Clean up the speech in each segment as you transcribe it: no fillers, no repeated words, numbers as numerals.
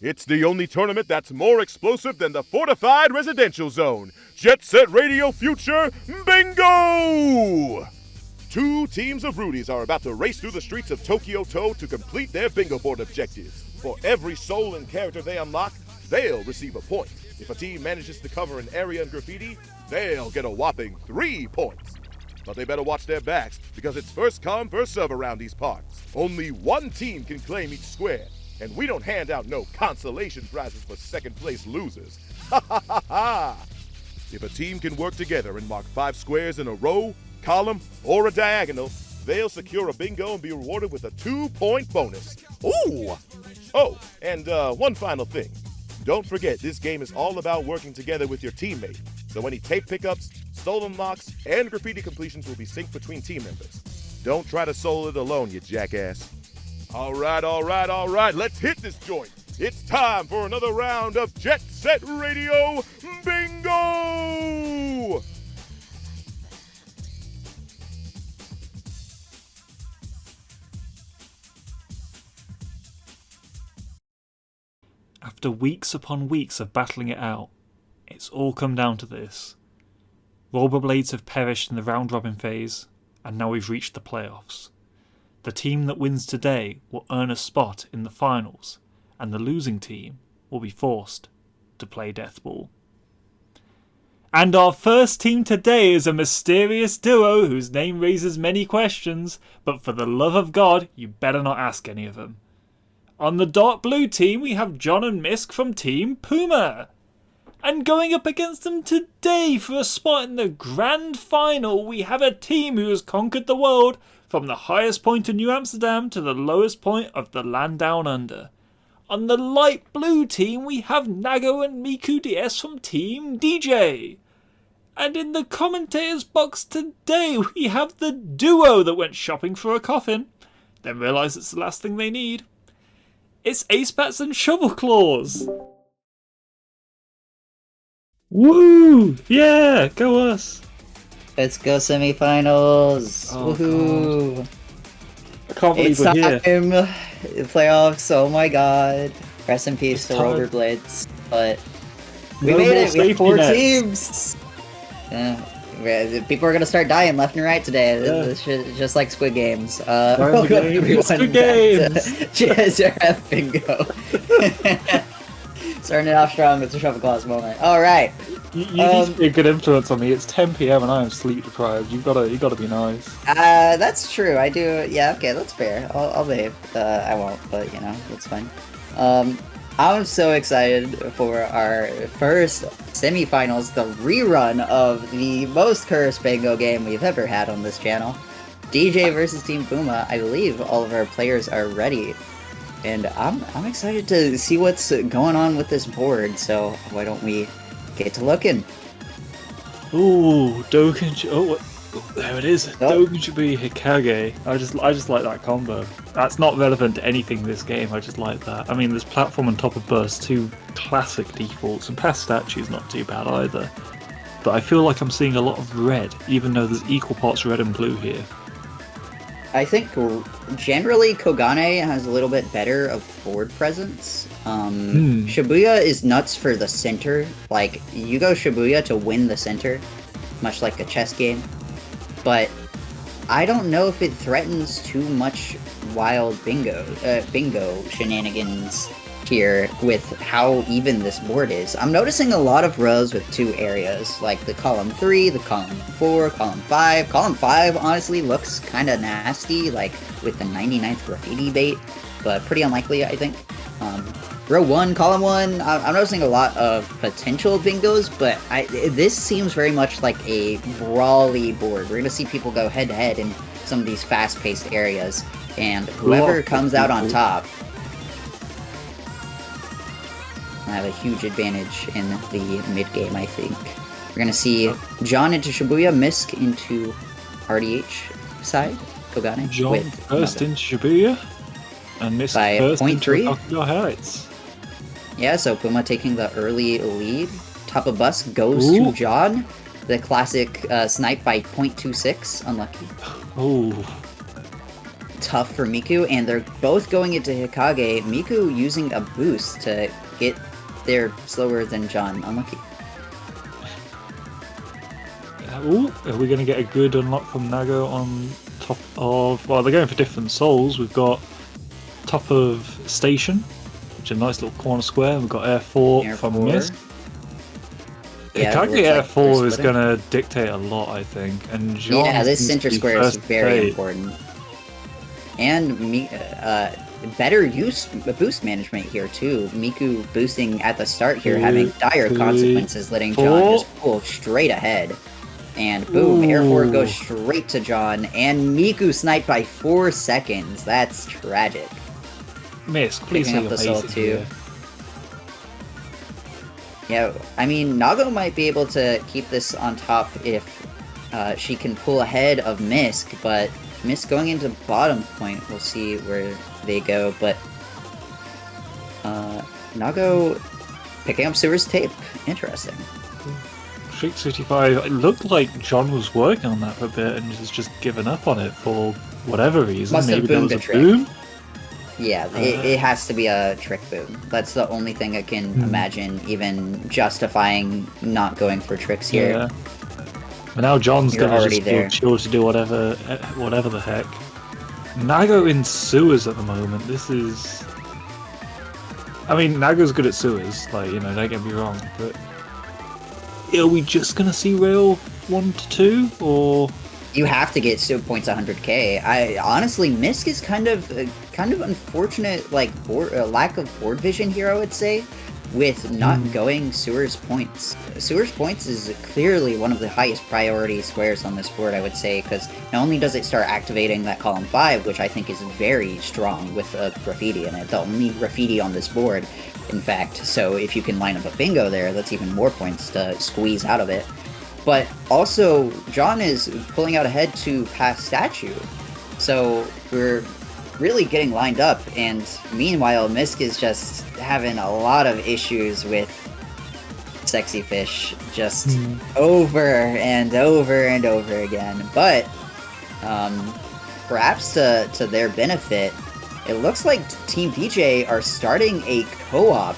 It's the only tournament that's more explosive than the fortified residential zone. Jet Set Radio Future Bingo! 2 teams of Rudies are about to race through the streets of Tokyo-To to complete their bingo board objectives. For every soul and character they unlock, they'll receive a point. If a team manages to cover an area in graffiti, they'll get a whopping 3 points. But they better watch their backs, because it's first come, first serve around these parts. Only one team can claim each square, and we don't hand out no consolation prizes for second place losers. Ha ha ha ha! If a team can work together and mark 5 squares in a row, column, or a diagonal, they'll secure a bingo and be rewarded with a 2-point bonus. Ooh! Oh, and one final thing. Don't forget, this game is all about working together with your teammate. So any tape pickups, stolen locks, and graffiti completions will be synced between team members. Don't try to solo it alone, you jackass. All right, let's hit this joint. It's time for another round of Jet Set Radio Bingo! After weeks upon weeks of battling it out, it's all come down to this. Rollerblades have perished in the round-robin phase, and now we've reached the playoffs. The team that wins today will earn a spot in the finals, and the losing team will be forced to play deathball. And our first team today is a mysterious duo whose name raises many questions, but for the love of God, you better not ask any of them. On the dark blue team, we have John and Misk from Team Puma. And going up against them today for a spot in the grand final, we have a team who has conquered the world from the highest point in New Amsterdam to the lowest point of the land down under. On the light blue team, we have Nago and Miku DS from Team DJ. And in the commentator's box today, we have the duo that went shopping for a coffin, then realised it's the last thing they need. It's Ace Bats and Shovel Claws. Woo! Yeah, go us. Let's go semifinals. Oh, Woohoo. God. I can't believe It's we're here. time. Playoffs. Oh my god. Rest in peace to It's time. Rollerblades. But we No made more it. We have safety 4 nets. teams. People are gonna start dying left and right today. Yeah. It's just like Squid Games. Dying Welcome again. everyone Squid back Games. to JSRF Bingo. Starting it off strong with the Shuffle Claws moment. All right. You need to be a good influence on me. It's 10 p.m. and I am sleep deprived. You gotta be nice. That's true. I do. Yeah. Okay, that's fair. I'll behave. I won't, but that's fine. I'm so excited for our first semifinals, the rerun of the most cursed bingo game we've ever had on this channel. DJ versus Team Puma. I believe all of our players are ready, and I'm excited to see what's going on with this board. So why don't we get to looking? Ooh, Dogen. Oh, there it is. Oh. Dogen should be Hikage. I just like that combo. That's not relevant to anything in this game. I just like that. I mean, there's platform on top of burst, 2 classic defaults, and past statue's not too bad either. But I feel like I'm seeing a lot of red, even though there's equal parts red and blue here. I think generally Kogane has a little bit better of board presence. Shibuya is nuts for the center. Like, you go Shibuya to win the center, much like a chess game. But I don't know if it threatens too much wild bingo shenanigans here with how even this board is. I'm noticing a lot of rows with 2 areas, like the column 3, the column 4, column 5. Column 5 honestly looks kind of nasty, like with the 99th graffiti bait, but pretty unlikely, I think. Row 1, column 1, I'm noticing a lot of potential bingos, but this seems very much like a brawly board. We're going to see people go head-to-head in some of these fast-paced areas, and whoever comes out on top will have a huge advantage in the mid-game, I think. We're going to see John into Shibuya, Misk into RDH side, Kogane. John with first Naga. in Shibuya, and missed By first 0.3? into Tokyo Heights. Yeah, so Puma taking the early lead. Top of bus goes Ooh. to John. The classic snipe by 0.26. Unlucky. Oh, Tough for Miku, and they're both going into Hikage. Miku using a boost to get there slower than John. Unlucky. ooh, are we going to get a good unlock from Nago on top of... Well, they're going for different souls. We've got top of station, which is a nice little corner square. We've got Air 4 Air from 4. Mist. Yeah, it Hikage looks Air like 4 they're is splitting. going to dictate a lot, I think. And John Yeah, this seems center to be square is first very play. important. And better boost management here too. Miku boosting at the start here, having dire 3, consequences, letting John 4. just pull straight ahead. And boom, Air 4 goes straight to John, and Miku sniped by 4 seconds. That's tragic. Misk, please Picking say up the you're soul basic too. here. Yeah, I mean, Nago might be able to keep this on top if she can pull ahead of Misk, but Misk going into bottom point, we'll see where they go, but Nago picking up Sewer's tape. Interesting. Street 65, it looked like John was working on that for a bit and has just given up on it for whatever reason. Must have Maybe there boomed was a a trick. boom? Yeah, it has to be a trick boom. That's the only thing I can imagine even justifying not going for tricks here. Yeah. But now John's You're gonna already just there. feel chill to do whatever the heck. Nago in sewers at the moment. This is... I mean, Nago's good at sewers, like, don't get me wrong, but... Are we just gonna see rail 1 to 2, or... You have to get sewer points 100k. I honestly, Misk is kind of unfortunate, like lack of board vision here, I would say, with not going Sewer's points. Sewer's points is clearly one of the highest priority squares on this board, I would say, because not only does it start activating that column 5, which I think is very strong with a graffiti in it, the only graffiti on this board, in fact, so if you can line up a bingo there, that's even more points to squeeze out of it. But also, John is pulling out ahead to pass statue, so we're really getting lined up, and meanwhile, Misk is just having a lot of issues with Sexy Fish just over and over and over again. But perhaps to their benefit, it looks like Team DJ are starting a co-op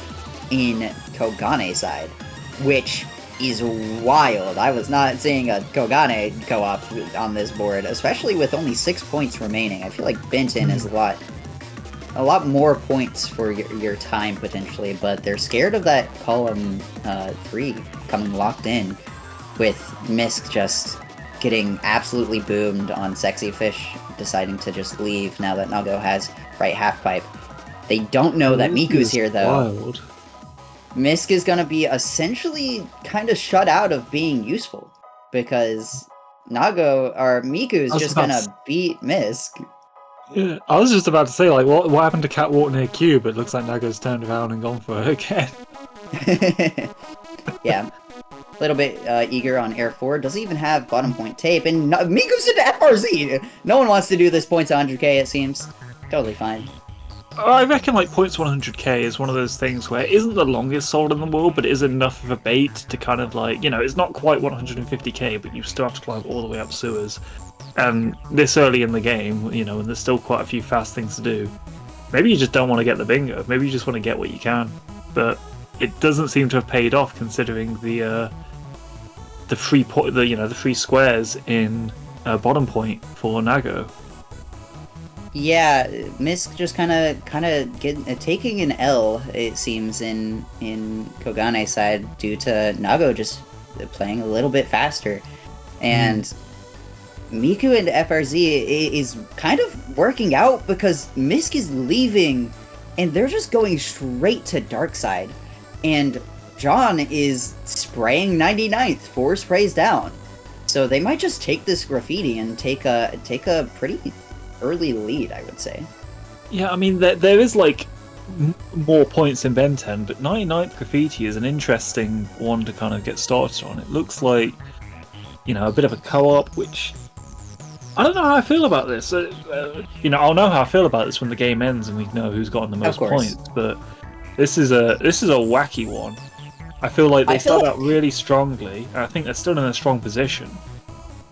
in Kogane side, which is wild. I was not seeing a Kogane co-op on this board, especially with only 6 points remaining. I feel like Benton is a lot more points for your time potentially, but they're scared of that column 3 coming locked in, with Misk just getting absolutely boomed on Sexy Fish, deciding to just leave now that Nago has right half pipe. They don't know that Miku's here though. Wild. Misk is gonna be essentially kind of shut out of being useful, because Miku is just gonna beat Misk. Yeah, I was just about to say, like, what happened to Catwalk near Q, but it looks like Nago's turned around and gone for it again. Yeah. A little bit eager on Air 4. Doesn't even have bottom point tape, and Miku's into FRZ! No one wants to do this points 100k, it seems. Totally fine. I reckon, like, points 100k is one of those things where it isn't the longest sold in the world, but it is enough of a bait to kind of, like, it's not quite 150k, but you still have to climb all the way up sewers. And this early in the game, and there's still quite a few fast things to do. Maybe you just don't want to get the bingo. Maybe you just want to get what you can. But it doesn't seem to have paid off, considering the free squares in bottom point for Nago. Yeah, Misk just kind of taking an L, it seems, in Kogane side due to Nago just playing a little bit faster, and Miku and FRZ is kind of working out because Misk is leaving, and they're just going straight to dark side, and John is spraying 99th, 4 sprays down, so they might just take this graffiti and take a pretty early lead, I would say. Yeah, I mean, there is, like, more points in Ben 10, but 99th Graffiti is an interesting one to kind of get started on. It looks like, a bit of a co-op, which... I don't know how I feel about this. I'll know how I feel about this when the game ends and we know who's gotten the most points, but this is a wacky one. I feel like they start out really strongly, and I think they're still in a strong position,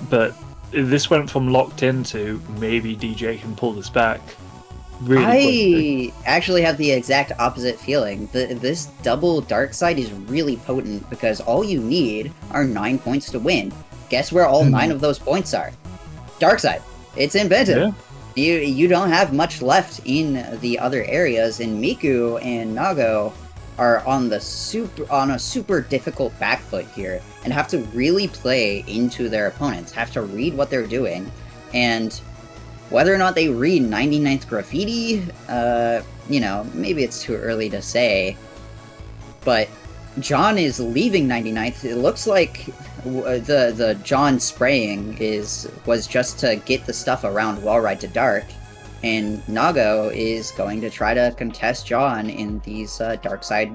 but this went from locked into maybe DJ can pull this back really quickly. I actually have the exact opposite feeling. This double dark side is really potent because all you need are 9 points to win. Guess where all 9 of those points are? Dark side. It's in Benton. Yeah. You don't have much left in the other areas, and Miku and Nago are on a super difficult back foot here, and have to really play into their opponents, have to read what they're doing, and whether or not they read 99th Graffiti, maybe it's too early to say, but John is leaving 99th. It looks like the John spraying was just to get the stuff around Wall Ride to Dark, and Nago is going to try to contest John in these dark side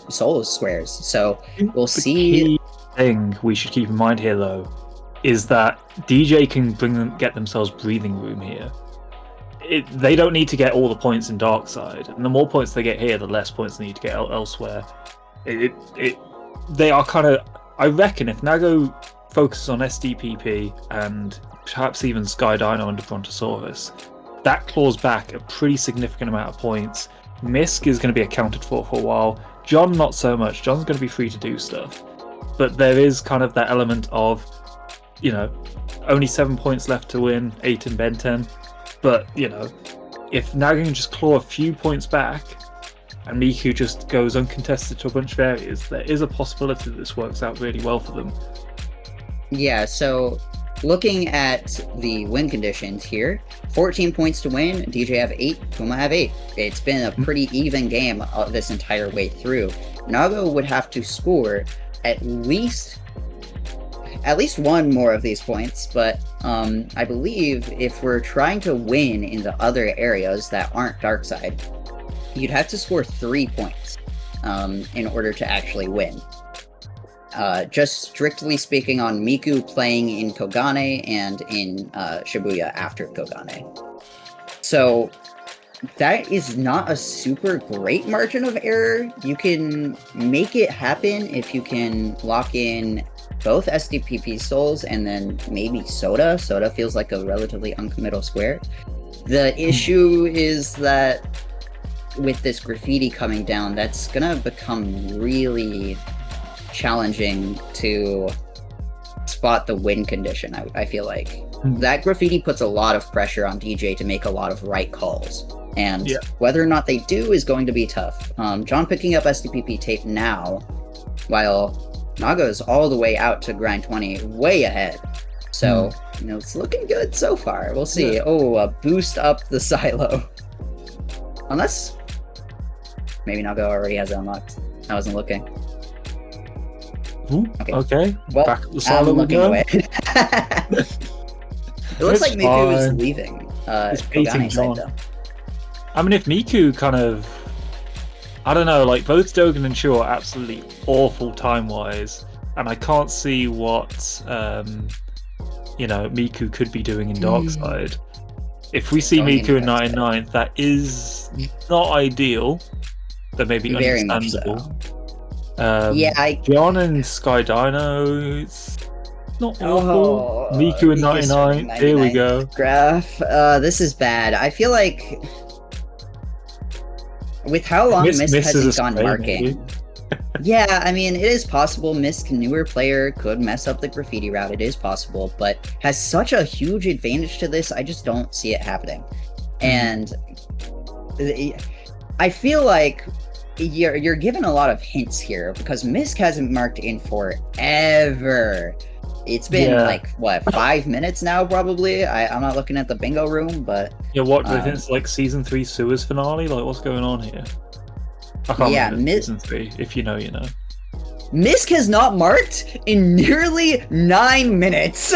solo squares. So we'll see. The key thing we should keep in mind here, though, is that DJ can get themselves breathing room here. They don't need to get all the points in dark side, and the more points they get here, the less points they need to get elsewhere. They are kind of. I reckon if Nago focuses on SDPP and perhaps even Sky Dino under Brontosaurus, that claws back a pretty significant amount of points. Misk is going to be accounted for a while. John, not so much. John's going to be free to do stuff. But there is kind of that element of, only 7 points left to win, 8 in Ben 10. But, if Nago can just claw a few points back, and Miku just goes uncontested to a bunch of areas, there is a possibility that this works out really well for them. Yeah, so looking at the win conditions here, 14 points to win, DJ have 8, Puma have 8. It's been a pretty even game this entire way through. Nago would have to score at least one more of these points, but I believe if we're trying to win in the other areas that aren't dark side, you'd have to score 3 points in order to actually win. Just strictly speaking on Miku playing in Kogane and in Shibuya after Kogane. So that is not a super great margin of error. You can make it happen if you can lock in both SDPP souls and then maybe Soda. Soda feels like a relatively uncommittal square. The issue is that with this graffiti coming down, that's gonna become really challenging to spot the win condition, I feel like. That graffiti puts a lot of pressure on DJ to make a lot of right calls. And whether or not they do is going to be tough. John picking up SDPP tape now, while Naga's all the way out to grind 20, way ahead. So, it's looking good so far. We'll see. Oh, a boost up the silo. Unless... maybe Naga already has it unlocked. I wasn't looking. Ooh, okay. Well, back at the silo I'm looking away. It looks like Miku fine. is leaving. It's beating Kogane's John. side, though. I mean, if Miku kind of... I don't know, like, both Dogen and Shu are absolutely awful time-wise, and I can't see what, Miku could be doing in Darkside. If we see Miku in 99th, that is not ideal, but maybe Very understandable. much so. John and Sky Dino, it's not awful. Miku in 99th, here we go. Graph, this is bad. I feel like with how long Misk hasn't gone marking. Yeah, I mean, it is possible Misk, newer player, could mess up the graffiti route. It is possible, but has such a huge advantage to this, I just don't see it happening. And I feel like you're given a lot of hints here, because Misk hasn't marked in forever. It's been 5 minutes now, probably. I'm not looking at the bingo room, but what do you think? It's like season 3 sewers finale? Like, what's going on here? I can't remember season 3. If you know, you know. Misk has not marked in nearly 9 minutes.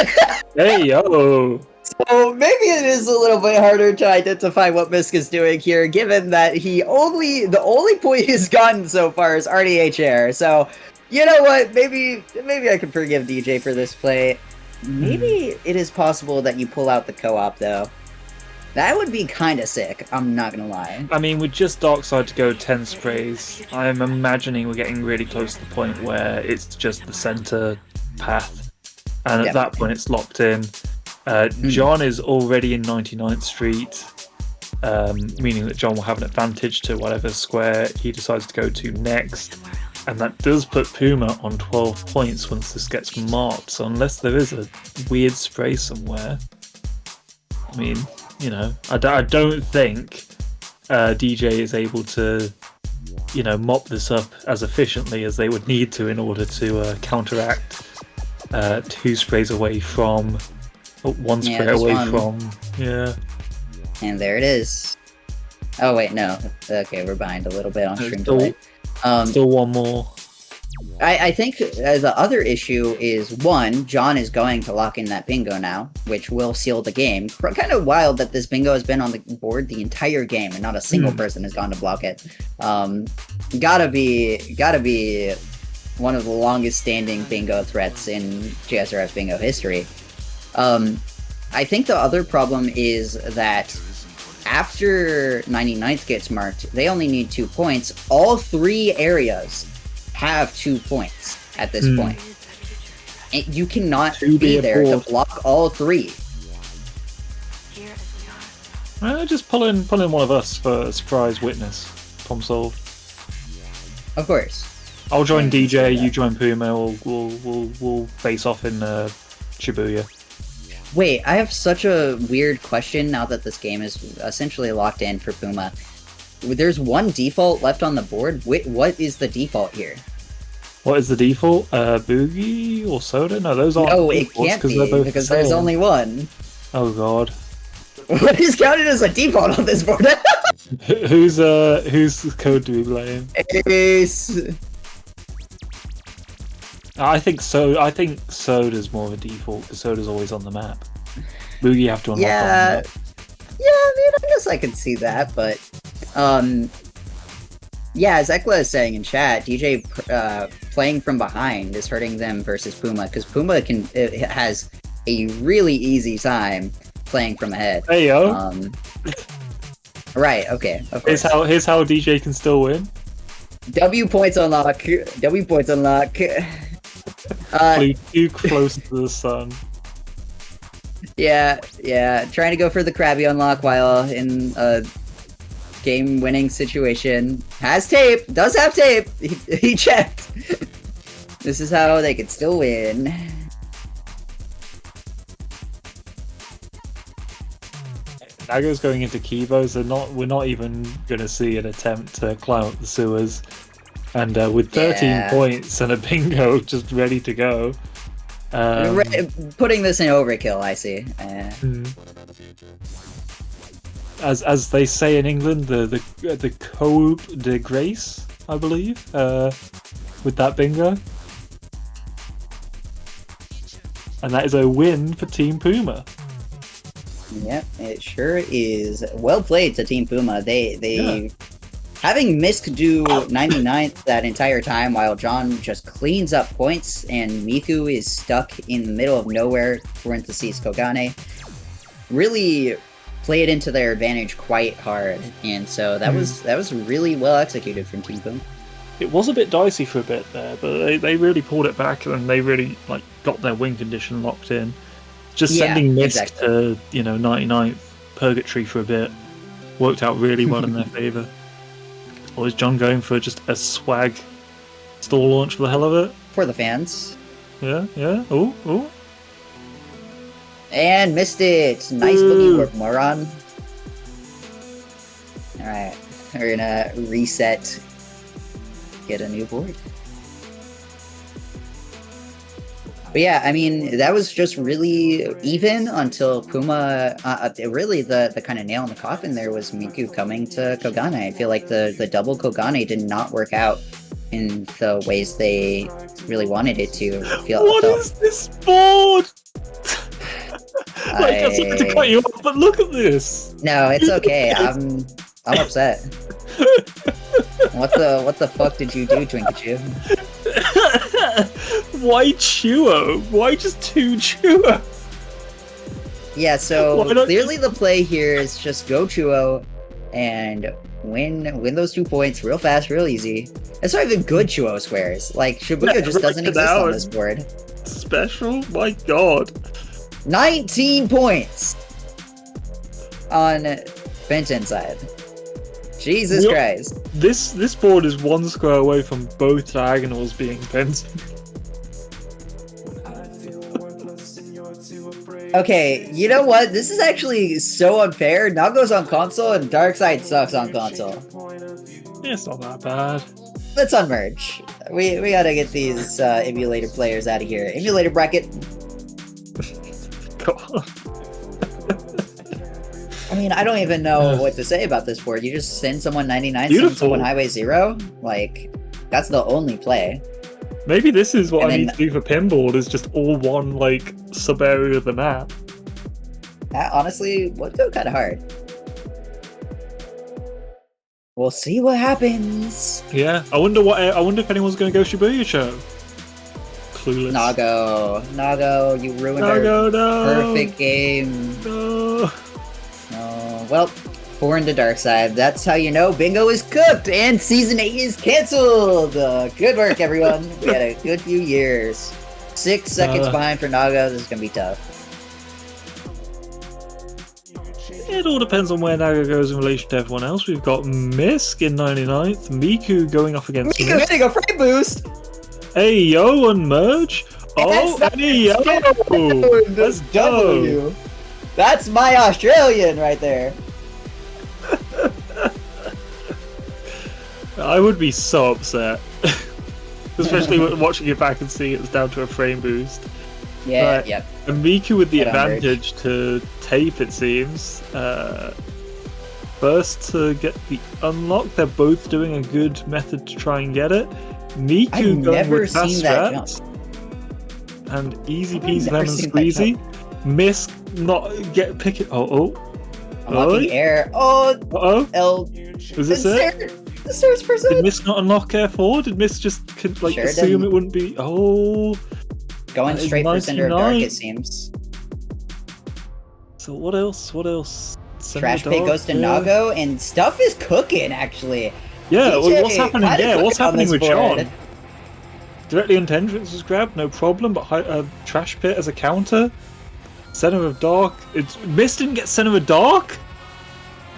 Hey yo. So maybe it is a little bit harder to identify what Misk is doing here, given that the only point he's gotten so far is RDH air. So, you know what? Maybe I can forgive DJ for this play. Maybe it is possible that you pull out the co-op, though. That would be kind of sick, I'm not gonna lie. I mean, with just Darkside to go 10 sprays, I'm imagining we're getting really close to the point where it's just the center path. And at that point, it's locked in. John is already in 99th Street, meaning that John will have an advantage to whatever square he decides to go to next. And that does put Puma on 12 points once this gets marked. So unless there is a weird spray somewhere, I mean, I don't think DJ is able to, mop this up as efficiently as they would need to in order to counteract 2 sprays away from, 1 spray away from, And there it is. Oh wait, no. Okay, we're behind a little bit on stream delay. Still one more. I think the other issue is, one, John is going to lock in that bingo now, which will seal the game. Kind of wild that this bingo has been on the board the entire game and not a single person has gone to block it. Gotta be one of the longest standing bingo threats in JSRF bingo history. I think the other problem is that after 99th gets marked, they only need 2 points. All 3 areas have 2 points at this point. And you cannot be there to block all 3. Just pull in one of us for a surprise witness. Problem solved. Of course. I'll join DJ, you join Puma, we'll face off in Shibuya. Wait, I have such a weird question now that this game is essentially locked in for Puma. There's one default left on the board. What is the default here? What is the default? Boogie or Soda? No, those aren't. No, it can't be, because there's only one. Oh god. What is counted as a default on this board? whose code do we blame? Ace. I think Soda's more of a default because Soda's always on the map. Boogie you have to unlock Yeah, I mean, I guess I can see that, but as Ekla is saying in chat, DJ playing from behind is hurting them versus Puma, because Puma has a really easy time playing from ahead. Hey yo. Right, okay, of course. Here's how DJ can still win. W points unlock. W points unlock. Flew too close to the sun. Yeah. Trying to go for the Krabby unlock while in a game-winning situation. Has tape. Does have tape. He checked. This is how they could still win. Nago's going into Kibo, so we're not even going to see an attempt to climb up the sewers. And with 13 points and a bingo just ready to go. Putting this in overkill, I see. As they say in England, the coup de grace, I believe, with that bingo. And that is a win for Team Puma. Yep, it sure is. Well played to Team Puma. They having Misk do 99th that entire time while John just cleans up points and Miku is stuck in the middle of nowhere, parentheses Kogane, really played into their advantage quite hard. And so that was really well executed from Team Puma. It was a bit dicey for a bit there, but they really pulled it back and they really got their win condition locked in. Just sending Misk to 99th purgatory for a bit worked out really well in their favour. Or is John going for just a swag stall launch for the hell of it? For the fans. Yeah. Ooh. And missed it. Nice boogie work, moron. Alright, we're gonna reset. Get a new board. But yeah, I mean, that was just really even until Puma, really the kind of nail in the coffin there was Miku coming to Kogane. I feel like the double Kogane did not work out in the ways they really wanted it to. What is this board? I'm sorry to cut you off, but look at this. No, it's okay. I'm upset. What the fuck did you do, Twinkachu? Why Chuo? Why just 2 Chuo? Yeah, so clearly the play here is just go Chuo and win those 2 points real fast, real easy. It's not even good Chuo squares. Like, Shibuya just doesn't exist on this board. Special? My god. 19 points on Benton's side. Jesus Christ. This board is 1 square away from both diagonals being Benton. Okay, you know what? This is actually so unfair. Nago's on console and Darkseid sucks on console. It's not that bad. Let's unmerge. We gotta get these emulator players out of here. Emulator bracket. I mean, I don't even know what to say about this board. You just send someone 99, send someone Highway 0. Like, that's the only play. Maybe this is what I need to do for pinboard, is just all one, sub-area of the map. That honestly would go kind of hard. We'll see what happens. Yeah, I wonder if anyone's going to go Shibuya Show. Clueless. Nago, you ruined our perfect game. No. Well, 4 into Darkseid. That's how you know bingo is cooked and season 8 is canceled. Good work, everyone. We had a good few years. 6 seconds behind for Nago. This is gonna be tough. It all depends on where Nago goes in relation to everyone else. We've got Misk in 99th, Miku going off against Miku hitting a frame boost. Hey yo, and merge. Hey yo, let's go. That's my Australian right there. I would be so upset. Especially watching it back and seeing it was down to a frame boost. Yeah, yep. And Miku with the advantage to tape, it seems. First to get the unlock. They're both doing a good method to try and get it. Miku going with fast strats. And easy peasy lemon squeezy. Misk not pick it. Unlocking air. L. Was this it? The stairs person. Did Misk not unlock air 4? Did Misk just assume it wouldn't be? Going straight for Cinder of Dark, it seems. So what else? Trash Pit goes to Nago, and stuff is cooking, actually. Yeah, DJ what's happening? kinda Yeah, what's cooking on happening this with board. John? Directly into entrance was grabbed, no problem, but Trash Pit as a counter? Center of Dark? Mist didn't get Center of Dark?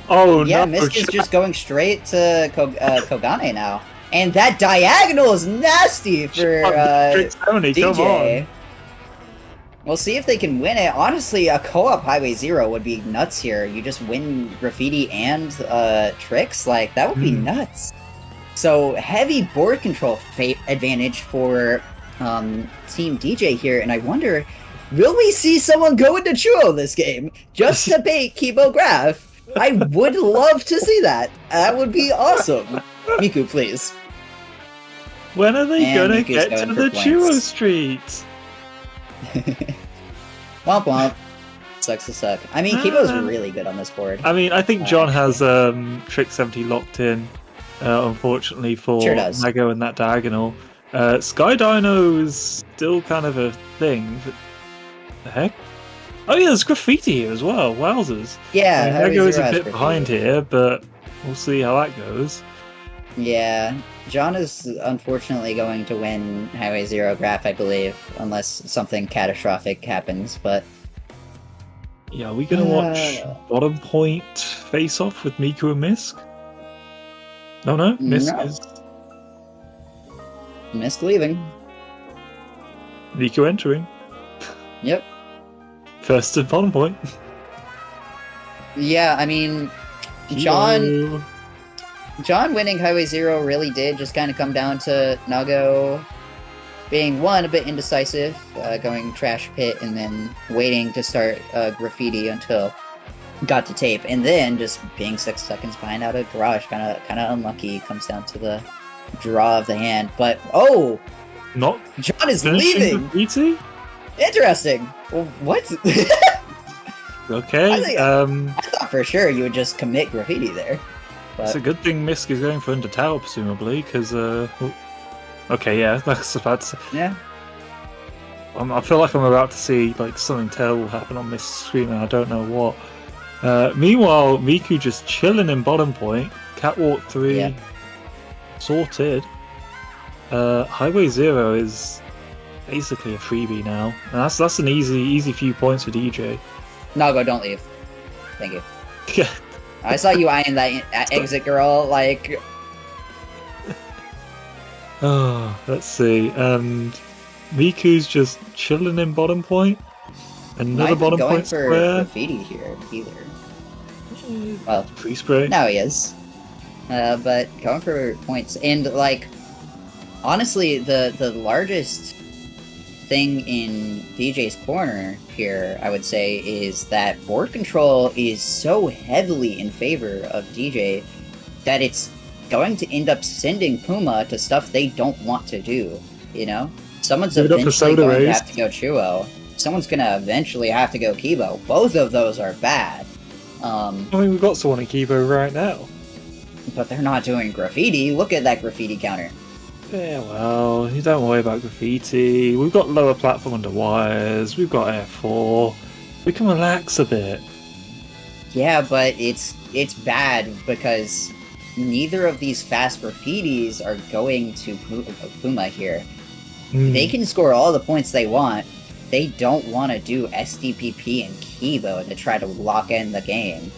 Oh, Yeah, no. Mist is just going straight to Kogane now. And that diagonal is nasty for Tony, DJ. come on. We'll see if they can win it. Honestly, a co-op Highway 0 would be nuts here. You just win Graffiti and Tricks. Like, that would be nuts. So, heavy board control advantage for Team DJ here. And I wonder, will we see someone go into Chuo this game? Just to bait Kibo Graph? I would love to see that. That would be awesome. Miku, please. When are they And gonna Miku's get going to for the points. Chuo Street? Womp womp. Sucks to suck. I mean, Kibo's really good on this board. I mean, I think John has Trick 70 locked in, unfortunately, for Sure does. Mago and that diagonal. Sky Dino is still kind of a thing. But the heck? Oh yeah, there's Graffiti here as well. Wowzers. Yeah, Mago is a Highway 0 bit has behind Graffiti. here, but we'll see how that goes. Yeah, John is unfortunately going to win Highway 0 Graph, I believe, unless something catastrophic happens, but... Yeah, are we gonna watch Bottom Point face off with Miku and Misk? No, Misk No. is Misk leaving. Miku entering. Yep. First to Bottom Point. Yeah, I mean, John winning Highway 0 really did just kind of come down to Nago being, one, a bit indecisive, going Trash Pit, and then waiting to start Graffiti until got to tape, and then just being 6 seconds behind out of Garage. Kind of unlucky. Comes down to the draw of the hand. But, oh! Not John is finishing leaving! Graffiti? Interesting! Well, what? Okay, I thought for sure you would just commit Graffiti there. it's a good thing Misk is going for Under Tower, presumably, because, okay, yeah, that's about to say. Yeah. I feel like I'm about to see, like, something terrible happen on this screen, and I don't know what. Meanwhile, Miku just chilling in Bottom Point. Catwalk 3, Yeah. sorted. Highway 0 is basically a freebie now. And that's an easy few points for DJ. Nago, don't leave. Thank you. I saw you eyeing that exit girl, like... Oh, let's see. And Miku's just chilling in Bottom Point. Another Might be Bottom going Point for square. Graffiti here, either. Well, Free spray. now he is. But going for points. And, like, honestly, the largest thing in DJ's corner here, I would say, is that board control is so heavily in favor of DJ that it's going to end up sending Puma to stuff they don't want to do, you know? Someone's Give it up for eventually Soda going to Race. have to go Chuo. Someone's going to eventually have to go Kibo. Both of those are bad. I mean, we've got someone in Kibo right now. But they're not doing Graffiti. Look at that Graffiti counter. Yeah, well, you don't worry about Graffiti. We've got lower platform under wires. We've got F4. We can relax a bit. Yeah, but it's bad because neither of these fast Graffitis are going to Puma here. They can score all the points they want. They don't want to do SDPP and Kibo to try to lock in the game.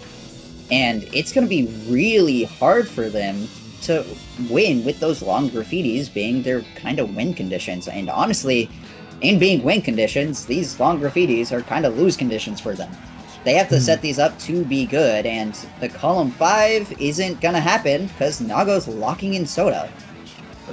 And it's going to be really hard for them to win with those long Graffitis being their kind of win conditions. And honestly, in being win conditions, these long Graffitis are kind of lose conditions for them. They have to set these up to be good, and the column 5 isn't going to happen because Nago's locking in Soda.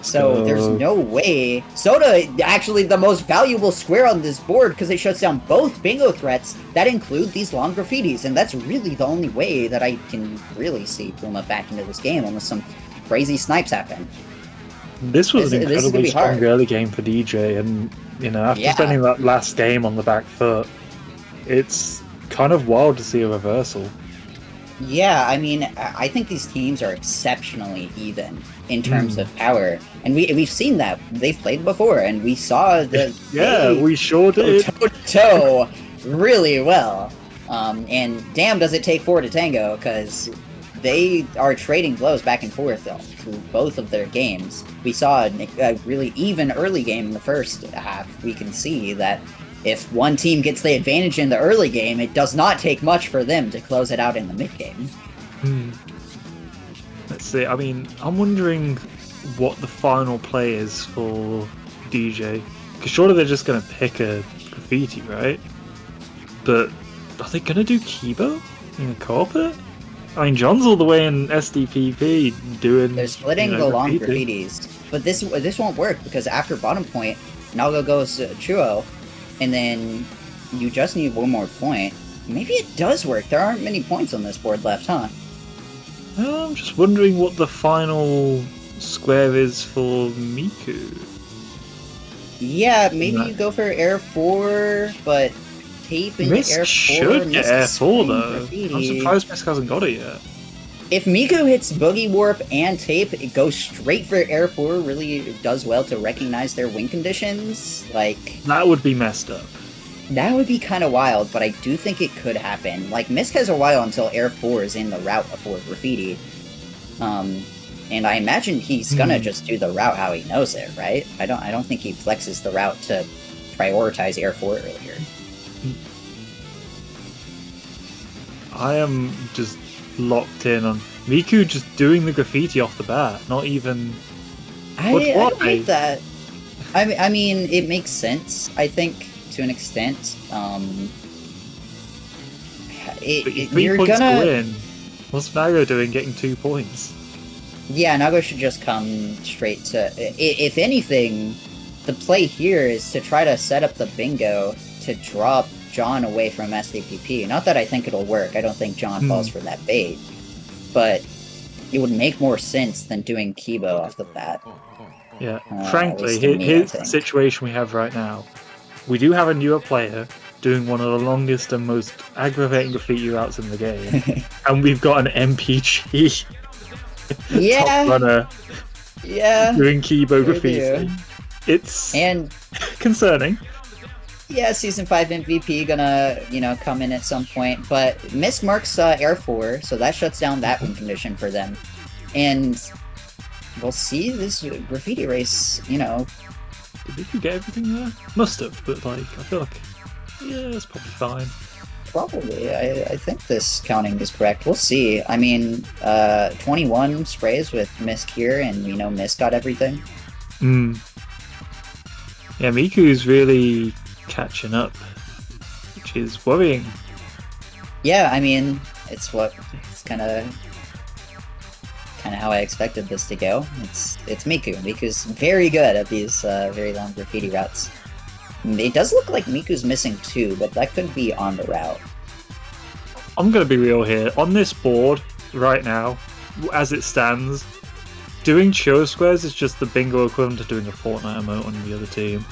So there's no way. Soda, actually the most valuable square on this board because it shuts down both bingo threats that include these long Graffitis, and that's really the only way that I can really see Puma back into this game unless some crazy snipes happen. This was an This is gonna incredibly be strong hard. early game for DJ, and you know, after Yeah. spending that last game on the back foot, it's kind of wild to see a reversal. Yeah, I mean, I think these teams are exceptionally even in terms of power, and we've seen that they've played before, and we saw that Yeah, they we sure go did. toe-to-toe really well. And damn, does it take 4 to tango, because they are trading blows back and forth through both of their games. We saw a really even early game in the first half. We can see that if one team gets the advantage in the early game, it does not take much for them to close it out in the mid game. Let's see. I mean, I'm wondering what the final play is for DJ. Because surely they're just going to pick a graffiti, right? But are they going to do Kibo in a carpet? I mean, John's all the way in SDPP doing... They're splitting the long graffitis. But this won't work, because after bottom point, Naga goes Chuo, and then you just need one more point. Maybe it does work. There aren't many points on this board left, huh? I'm just wondering what the final square is for Miku. Yeah, maybe you go for Air 4, but tape into Misk Air 4. should get Air 4 though. Graffiti. I'm surprised Misk hasn't got it yet. If Miku hits Boogie Warp and tape, it goes straight for Air 4, really does well to recognize their win conditions. Like, that would be messed up. That would be kind of wild, but I do think it could happen. Like, Misk has a while until Air 4 is in the route for graffiti. And I imagine he's gonna just do the route how he knows it, right? I don't think he flexes the route to prioritize Air 4 earlier. I am just locked in on Miku just doing the graffiti off the bat, not even... I like that. I mean, it makes sense, I think, to an extent. You're gonna win. What's Nago doing getting 2 points? Yeah, Nago should just come straight to... If anything, the play here is to try to set up the bingo to drop John away from SDPP. Not that I think it'll work. I don't think John falls for that bait. But it would make more sense than doing Kibo off the bat. Yeah, frankly, here's the situation we have right now. We do have a newer player doing one of the longest and most aggravating graffiti routes in the game. And we've got an MPG top runner doing Kibo graffiti. It's concerning. Yeah, Season 5 MVP gonna, come in at some point, but Misk marks Air 4, so that shuts down that win condition for them. And we'll see this graffiti race, Did Miku get everything there? Must have, but I feel like, it's probably fine. Probably. I think this counting is correct. We'll see. I mean, 21 sprays with Misk here, and we know Misk got everything. Yeah, Miku's really catching up, which is worrying. Yeah, I mean, it's kind of how I expected this to go. It's Miku. Miku's very good at these very long graffiti routes. It does look like Miku's missing 2, but that could be on the route. I'm going to be real here. On this board, right now, as it stands, doing Cho squares is just the bingo equivalent to doing a Fortnite emote on the other team.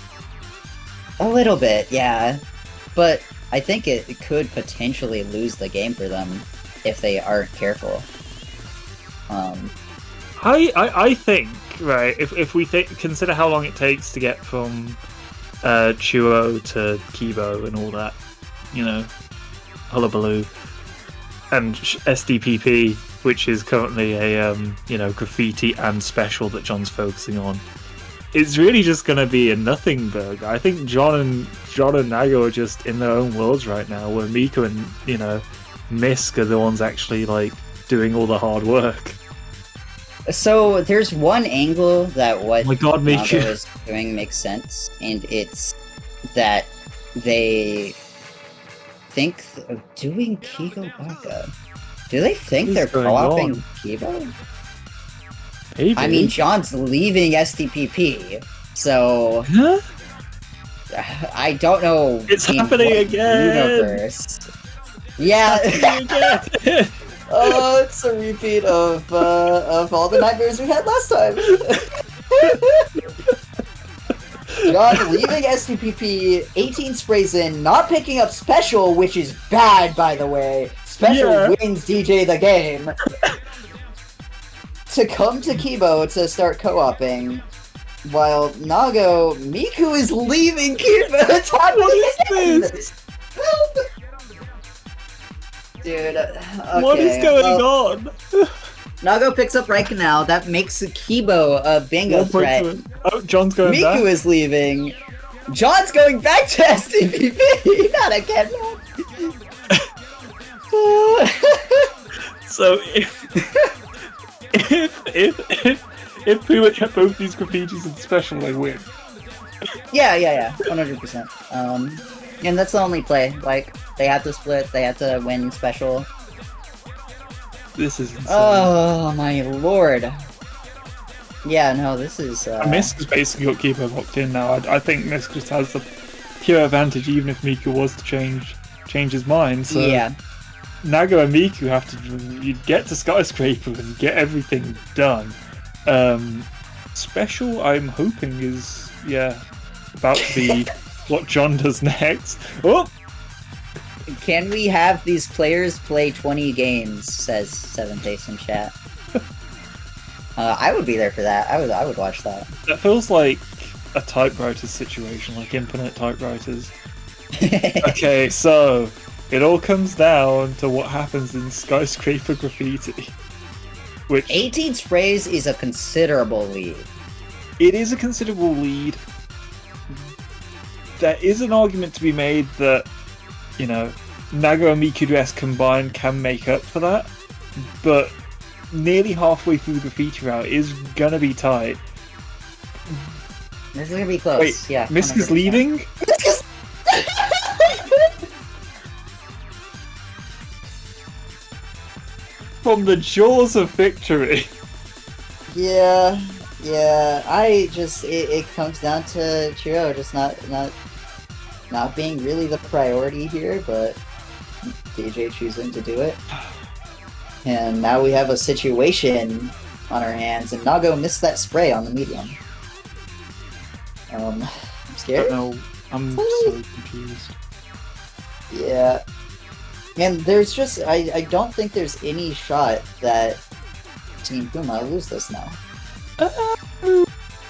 A little bit, yeah. But I think it could potentially lose the game for them if they aren't careful. I think, right, if we consider how long it takes to get from Chuo to Kibo and all that, hullabaloo, and SDPP, which is currently a graffiti and special that John's focusing on, it's really just going to be a nothing burger. I think John and Nago are just in their own worlds right now, where Miku and Misk are the ones actually doing all the hard work. So there's one angle that what Nago is doing makes sense, and it's that they think of doing Kigo Baka. Do they think they're co-oping Kibo? Maybe. I mean, John's leaving SDPP, so I don't know. It's happening again. Universe. Yeah. Oh, it's a repeat of all the nightmares we had last time. John leaving SDPP, 18 sprays in, not picking up Special, which is bad, by the way. Special wins DJ the game. To come to Kibo to start co-oping, while Miku is leaving Kibo. It's happening again! Dude, okay, What is going on? Nago picks up right now. That makes Kibo a bingo threat. Oh, John's going Miku back. is leaving. John's going back to STPP. Not again. So if Puma kept both these graffitis in special, they win. Yeah, 100%. And that's the only play. Like, they have to split, they have to win special. This is insane. Oh my lord. Yeah, no, this is. Misk has basically got Kibo locked in now. I think Misk just has the pure advantage, even if Miku was to change his mind. So yeah. Nago and Miku have to get to Skyscraper and get everything done. Special, I'm hoping, is about to be what John does next. Oh, Can we have these players play 20 games? Says Seven Face in chat. I would be there for that. I would watch that. that feels like a typewriter situation, like infinite typewriters. Okay, so it all comes down to what happens in Skyscraper Graffiti. Which 18 sprays is a considerable lead. it is a considerable lead. There is an argument to be made that, Nago and Miku's combined can make up for that, but nearly halfway through the graffiti route is gonna be tight. This is gonna be close. Wait, yeah. Misk is 100%. leaving? From the jaws of victory. Yeah. It comes down to Chiro just not being really the priority here, but DJ choosing to do it. And now we have a situation on our hands, and Nago missed that spray on the medium. I'm scared. No, I'm so confused. Yeah. And there's just, I don't think there's any shot that Team Puma lose this now.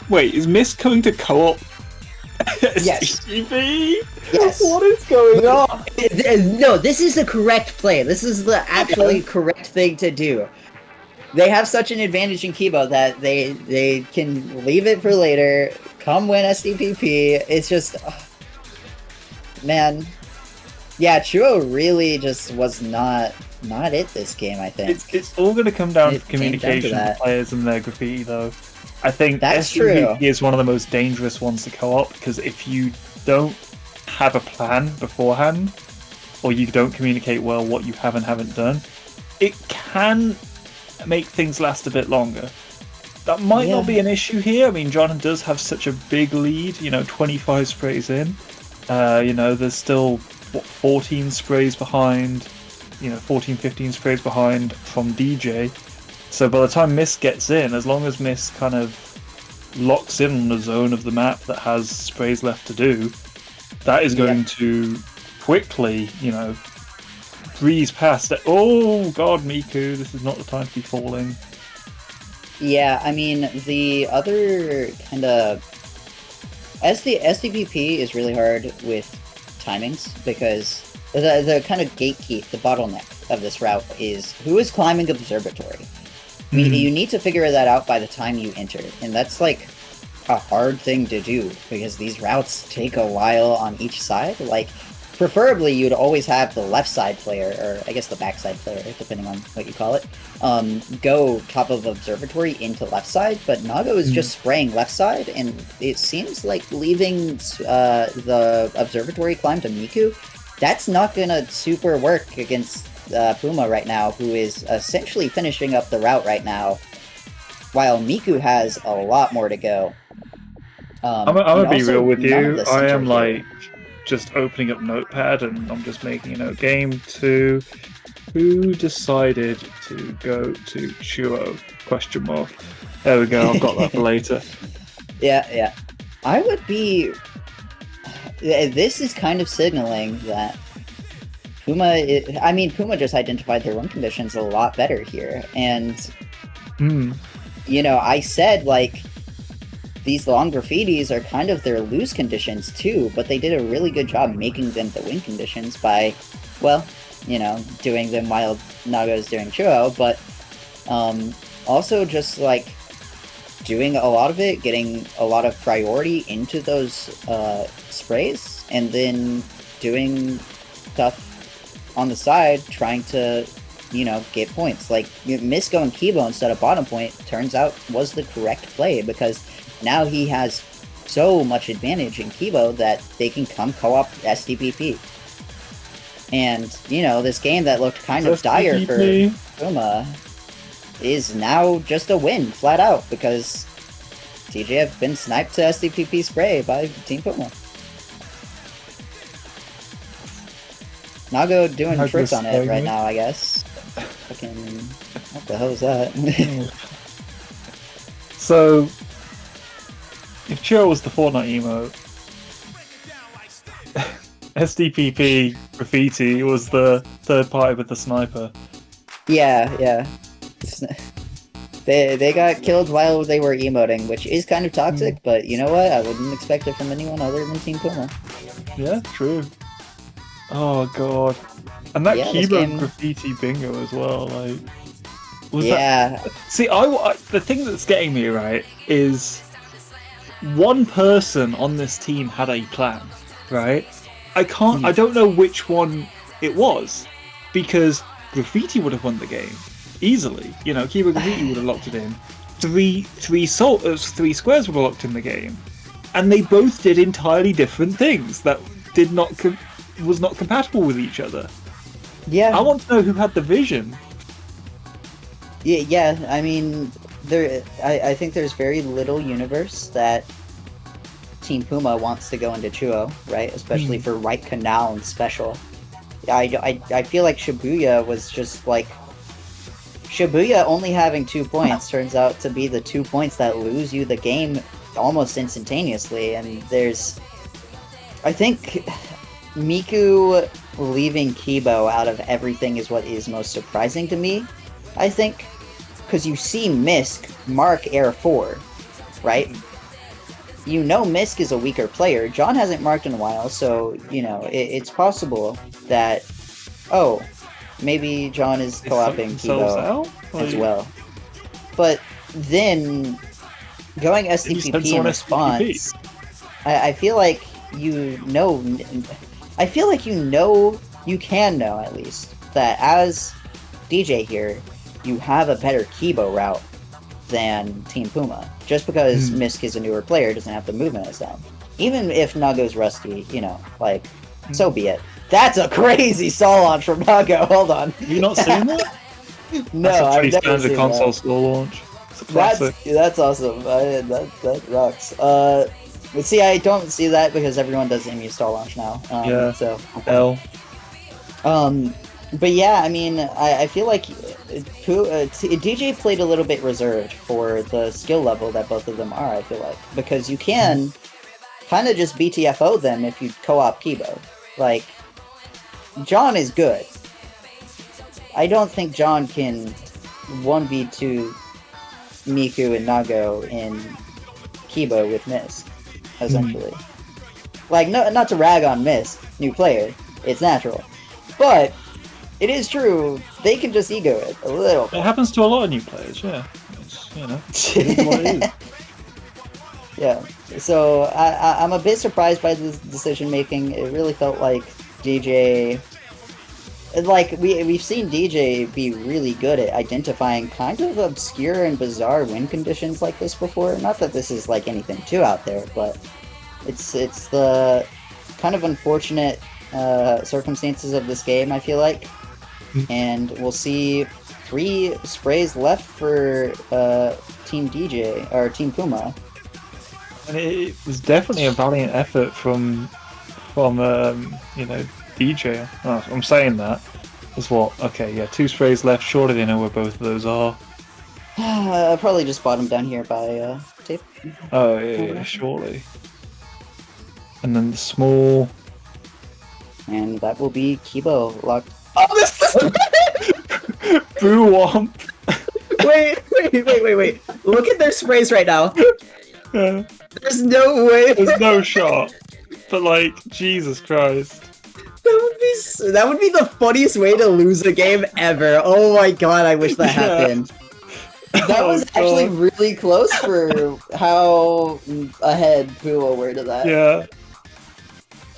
Wait, is Misk coming to co-op? Yes. STV? Yes. What is going on? No, this is the correct play. This is the actually correct thing to do. They have such an advantage in Kibo that they can leave it for later, come win SDPP. It's just... man. Yeah, Chuo really just was not it this game, I think. It's all going to come down It to came down to communication of that. players and their graffiti, though. I think That's SDPP true. is one of the most dangerous ones to co-op, because if you don't have a plan beforehand, or you don't communicate well what you have and haven't done, it can make things last a bit longer. That might not be an issue here. I mean, John does have such a big lead, 25 sprays in. There's still, 14 sprays behind, 14, 15 sprays behind from DJ. So by the time Misk gets in, as long as Misk kind of locks in on the zone of the map that has sprays left to do, that is going to quickly, breeze past it. Oh god, Miku, this is not the time to be falling. Yeah, I mean, the other kind of... SDPP is really hard with timings, because the kind of gatekeep, the bottleneck of this route is who is climbing Observatory. I mean, you need to figure that out by the time you enter, and that's like a hard thing to do, because these routes take a while on each side. Like, preferably you'd always have the left side player, or I guess the back side player, depending on what you call it, go top of Observatory into left side, but Nago is just spraying left side, and it seems like leaving the Observatory climb to Miku, that's not gonna super work against Puma right now, who is essentially finishing up the route right now, while Miku has a lot more to go. I'm gonna be real with you. I am here. just opening up Notepad and I'm just making a note. Game 2. Who decided to go to Chuo? Question mark. There we go. I've got that for later. Yeah. I would be... This is kind of signaling that Puma... Puma just identified their win conditions a lot better here. And, I said, these long graffitis are kind of their lose conditions too, but they did a really good job making them the win conditions by, doing them while Naga's doing Chuo, but also just like doing a lot of it, getting a lot of priority into those sprays, and then doing stuff on the side, trying to, get points. Like, Miss going Kibo instead of bottom point turns out was the correct play, because now he has so much advantage in Kibo that they can come co-op STPP. And, this game that looked kind of dire for Puma is now just a win, flat out, because TJ have been sniped to STPP spray by Team Puma. Nago doing tricks on it right now, I guess. Fucking, what the hell is that? So, if Chiro was the Fortnite emote, SDPP Graffiti was the third party with the sniper. Yeah. They got killed while they were emoting, which is kind of toxic, but you know what? I wouldn't expect it from anyone other than Team Puma. Yeah, true. Oh god. And that Kibo Graffiti bingo as well, like... That... See, the thing that's getting me, right, is one person on this team had a plan, right? I don't know which one it was, because Graffiti would have won the game easily. Kibo Graffiti would have locked it in. Three squares would have locked in the game, and they both did entirely different things that was not compatible with each other. Yeah, I want to know who had the vision. Yeah. I mean, I think there's very little universe that Team Puma wants to go into Chuo, right? Especially for right canal and special. I feel like Shibuya was just like... Shibuya only having 2 points turns out to be the 2 points that lose you the game almost instantaneously, and I think Miku leaving Kibo out of everything is what is most surprising to me, I think, because you see Misk mark Air 4, right? Misk is a weaker player. John hasn't marked in a while, so, it's possible that, maybe John is co-oping Kibo as well. But then, going STPP in response, I feel like you can know at least, that as DJ here, you have a better Kibo route than Team Puma. Just because Misk is a newer player doesn't have the movement as them. Even if Nago's rusty, so be it. That's a crazy stall launch from Nago. Hold on. Have you not seen that? No, I've never seen that. Console stall launch. It's a classic. That's awesome. That rocks. But see, I don't see that because everyone does MU stall launch now. So. L. But yeah, I mean, I feel like DJ played a little bit reserved for the skill level that both of them are, I feel like. Because you can kind of just BTFO them if you co-op Kibo. Like, John is good. I don't think John can 1v2 Miku and Nago in Kibo with Miss, essentially. Like, no, not to rag on Miss, new player, it's natural. But it is true, they can just ego it a little bit. It happens to a lot of new players, yeah. It is what it is. Yeah, so I'm a bit surprised by the decision making. It really felt like DJ... Like, we've seen DJ be really good at identifying kind of obscure and bizarre win conditions like this before. Not that this is, like, anything too out there, but it's the kind of unfortunate circumstances of this game, I feel like. And we'll see 3 sprays left for Team DJ, or Team Puma. And it was definitely a valiant effort from DJ. Oh, I'm saying that. There's what? Okay, yeah, 2 sprays left. Surely they know where both of those are. Probably just bottom down here by tape. Oh, yeah, surely. And then the small... And that will be Kibo locked. Oh, this is... Boo Womp! Wait. Look at their sprays right now. There's no way. There's no shot. But, like, Jesus Christ. That would would be the funniest way to lose a game ever. Oh my god, I wish that happened. That was actually really close for how ahead Puma were to that. Yeah.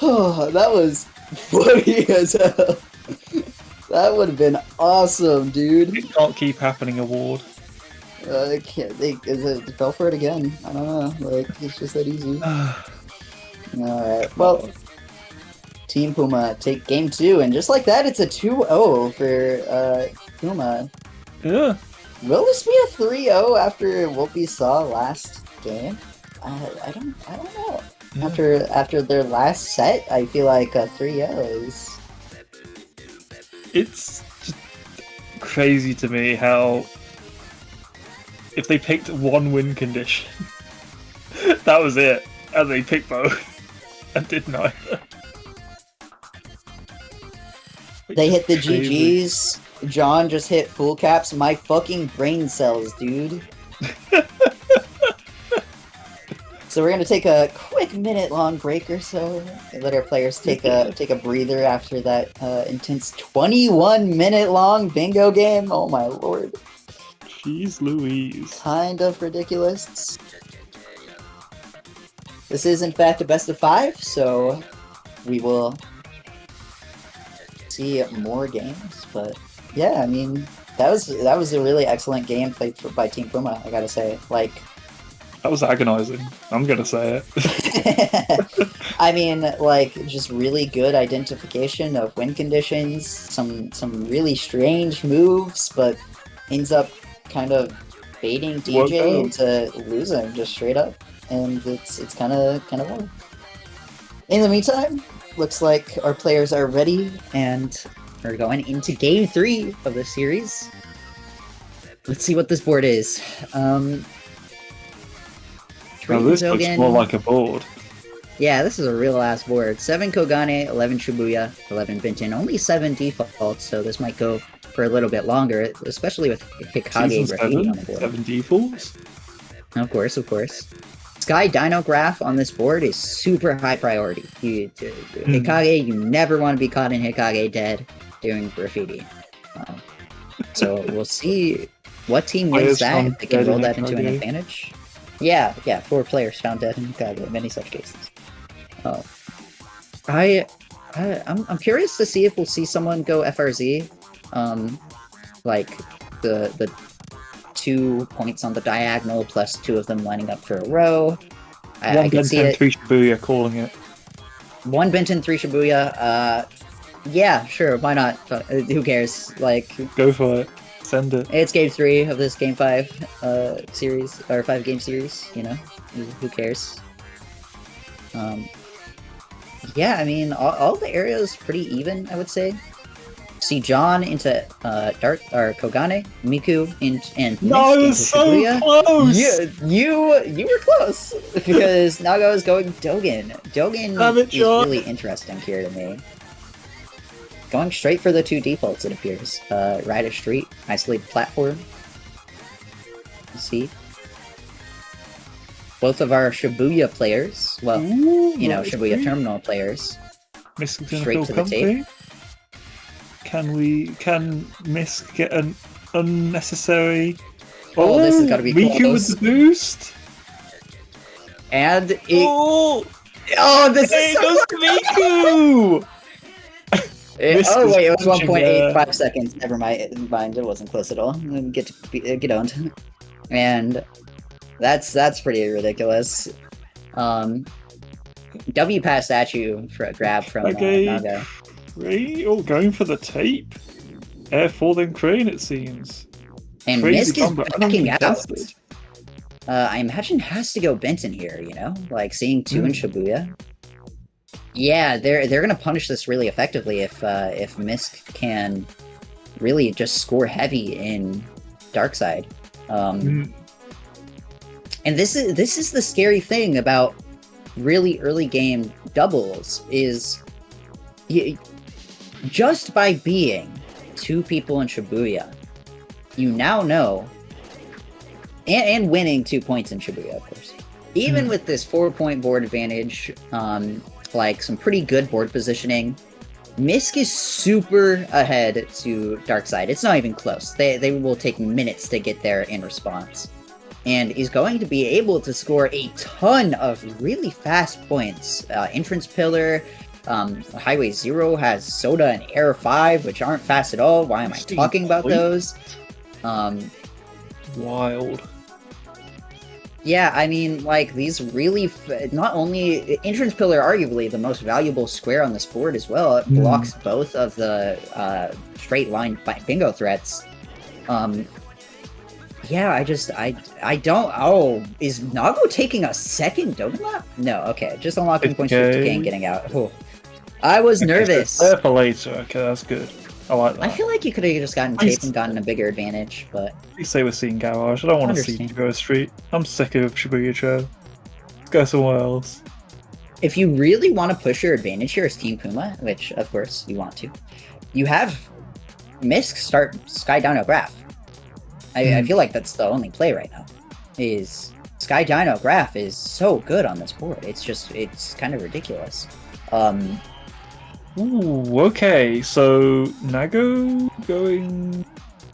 Oh, that was funny as hell. That would have been awesome, dude. It can't keep happening award. I can't. It fell for it again. I don't know. Like, it's just that easy. Alright, well, Team Puma take game 2, and just like that, it's a 2-0 for Puma. Yeah. Will this be a 3-0 after what we saw last game? I don't know. Yeah. After their last set, I feel like a 3-0 is... It's just crazy to me how if they picked one win condition, that was it, and they picked both and did neither. They hit the Crazy. GGs. John just hit full caps. My fucking brain cells, dude. So we're gonna take a quick minute-long break or so. Let our players take a breather after that intense 21-minute-long bingo game. Oh my lord. Jeez Louise. Kind of ridiculous. This is in fact a best of 5, so we will see more games. But yeah, I mean that was a really excellent game played by Team Puma. I gotta say, like. That was agonizing. I'm gonna say it. I mean, like, just really good identification of win conditions, some really strange moves, but ends up kind of baiting DJ into losing just straight up, and it's kind of fun. In the meantime, looks like our players are ready, and we're going into game 3 of the series. Let's see what this board is. Now this looks more like a board. Yeah, this is a real ass board. 7 Kogane, 11 Shibuya, 11 Benton. Only 7 defaults, so this might go for a little bit longer, especially with Hikage graffiti on the board. 7 defaults? Of course. Sky Dino Graph on this board is super high priority. Hikage, you never want to be caught in Hikage dead doing graffiti. So we'll see what team wins that, if they can roll that into an advantage. Yeah, 4 players found dead in Hikage, many such cases. I'm curious to see if we'll see someone go FRZ, like the 2 points on the diagonal plus 2 of them lining up for a row. I can see it. 3 Shibuya calling it. 1 Benton, 3 Shibuya. Yeah, sure, why not? Who cares? Like, go for it. Send it. It's game 3 of this game 5 series, or 5 game series, you know? Who cares? Yeah, I mean, all the areas pretty even, I would say. See John into Kogane, Miku and no, Mist into so Shibuya. Close! You were close because Nago is going Dogen. Dogen is really interesting here to me. Going straight for the 2 defaults, it appears. Ride a street, isolated platform. See? Both of our Shibuya players, well, Shibuya terminal players, straight to the tape. Can Misk get an unnecessary... Oh, this has got to be Miku close. with the boost? And it... Oh, this is so Miku! wait, it was 1.85 seconds. Never mind, it wasn't close at all. Get owned. And that's pretty ridiculous. W pass statue for a grab from Naga. Going for the tape. Air 4 then Crane, it seems. And Misk is backing out. I imagine has to go Benton here, you know? Like seeing 2 in Shibuya. Yeah, they're gonna punish this really effectively if Misk can really just score heavy in Darkside. And this is the scary thing about really early game doubles is just by being 2 people in Shibuya, you now know, and winning 2 points in Shibuya, of course. Even with this 4-point board advantage, like some pretty good board positioning, Misk is super ahead to Darkseid. It's not even close. They will take minutes to get there in response. And is going to be able to score a ton of really fast points. Entrance Pillar, Highway 0 has Soda and Air 5, which aren't fast at all. Why am I talking about those? Wild. Yeah, I mean, like, these really... not only... Entrance Pillar, arguably, the most valuable square on this board as well. It blocks both of the straight line bingo threats. Yeah, I don't... Oh, is Nago taking a second donut lap? No, okay. Just unlocking points 50k and getting out. Oh. I was nervous. There for later. Okay, that's good. I like that. I feel like you could have just gotten tape and gotten a bigger advantage, but... You say we're seeing Garage. I don't want to see Shibuya Street. I'm sick of Shibuya Cho. Let's go somewhere else. If you really want to push your advantage here as Team Puma, which, of course, you want to, you have Misk start Sky Dino Graph. I feel like that's the only play right now. Is Sky Dino Graph is so good on this board. It's kind of ridiculous. Ooh, okay. So Nago going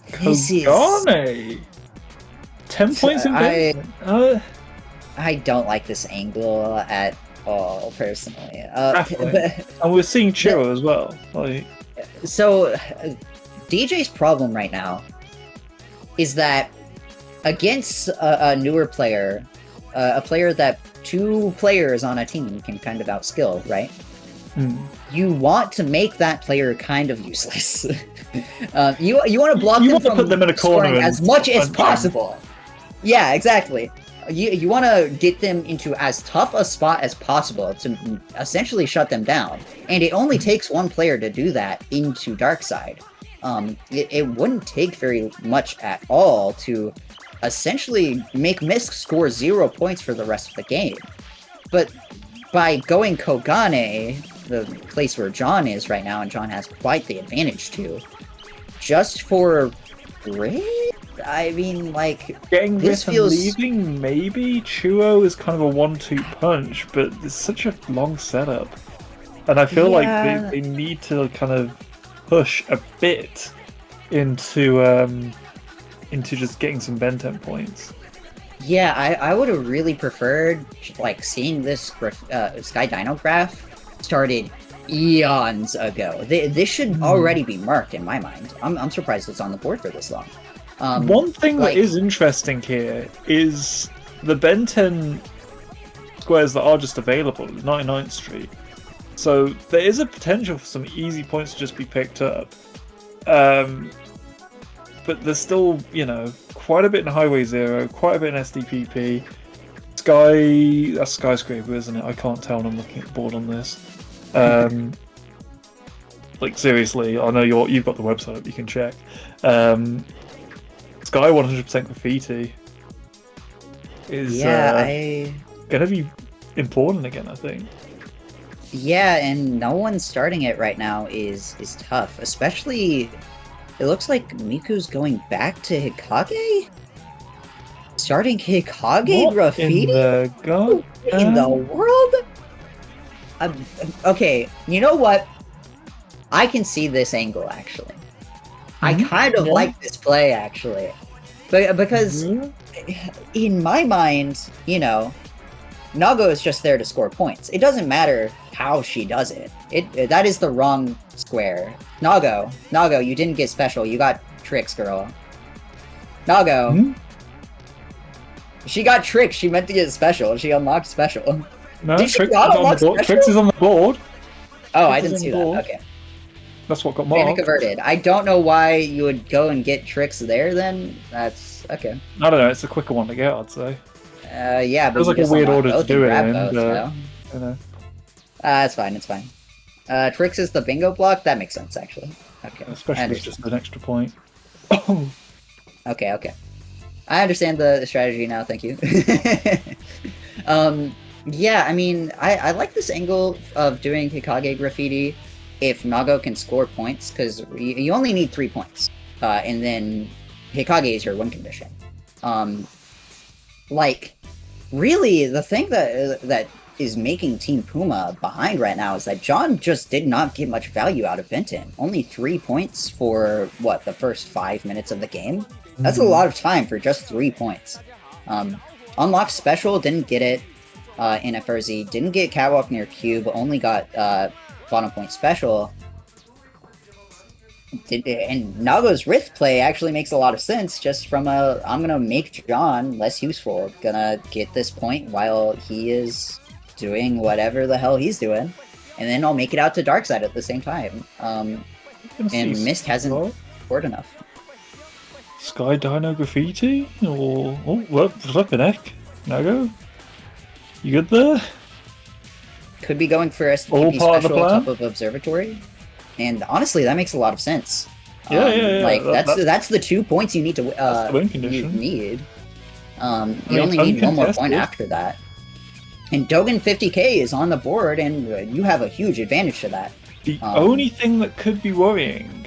Kogane. 10 points in I don't like this angle at all, personally. And we're seeing Chiro as well. Like... So, DJ's problem right now is that against a newer player, a player that two players on a team can kind of outskill, right? You want to make that player kind of useless. You want to block them from put them in a corner as much as possible. Yeah, exactly. You want to get them into as tough a spot as possible to essentially shut them down. And it only takes one player to do that into Darkseid. It wouldn't take very much at all to essentially make Misk score 0 points for the rest of the game. But by going Kogane, the place where John is right now, and John has quite the advantage too, just for grid? I mean, like, getting this feels... and leaving, maybe? Chuo is kind of a 1-2 punch, but it's such a long setup. And I feel like they need to kind of push a bit into just getting some Benten points. Yeah, I would have really preferred, like, seeing this Sky Dino Graph started eons ago. This should already be marked in my mind. I'm surprised it's on the board for this long. One thing that is interesting here is the Benten squares that are just available at 99th Street. So there is a potential for some easy points to just be picked up. But there's still, quite a bit in Highway 0, quite a bit in SDPP. That's Skyscraper, isn't it? I can't tell when I'm looking at the board on this. Like, seriously, I know you've got the website, you can check. Sky 100% Graffiti is gonna be important again, I think. Yeah, and no one starting it right now is tough. Especially, it looks like Miku's going back to Hikage? Starting Hikage Graffiti? In the world? Okay, you know what? I can see this angle, actually. I kind of like this play, actually. Because, in my mind, Nago is just there to score points. It doesn't matter how she does it. That is the wrong square. Nago, you didn't get special. You got tricks, girl. Nago. She got tricks. She meant to get special. She unlocked special. No, Tricks is on the board. Oh, I didn't see that. Okay. That's what got marked. Panic averted. I don't know why you would go and get tricks there then. That's okay. I don't know. It's a quicker one to get, I'd say. Yeah, but it was like a weird order to do it in. It's fine. It's fine. Tricks is the bingo block. That makes sense, actually. Okay. Especially just an extra point. Okay. I understand the strategy now. Thank you. Yeah, I mean, I like this angle of doing Hikage Graffiti if Nago can score points, because you only need 3 points. And then Hikage is your win condition. Like, really, the thing that is making Team Puma behind right now is that John just did not get much value out of Benton. Only 3 points for, what, the first 5 minutes of the game? That's a lot of time for just 3 points. Unlocked Special, didn't get it in FRZ, didn't get Catwalk near Cube, only got Bottom Point Special. And Nago's Rift play actually makes a lot of sense, just from I'm gonna make John less useful, gonna get this point while he is doing whatever the hell he's doing, and then I'll make it out to Darkside at the same time. And Mist hasn't scored enough. Sky Dino Graffiti? Or... Oh, what's up, Nick? Nago? You good there? Could be going for STP Special on top of Observatory. And honestly, that makes a lot of sense. Yeah. Like that's the 2 points you need to you need. You only need one more point after that. And Dogen 50k is on the board, and you have a huge advantage to that. The only thing that could be worrying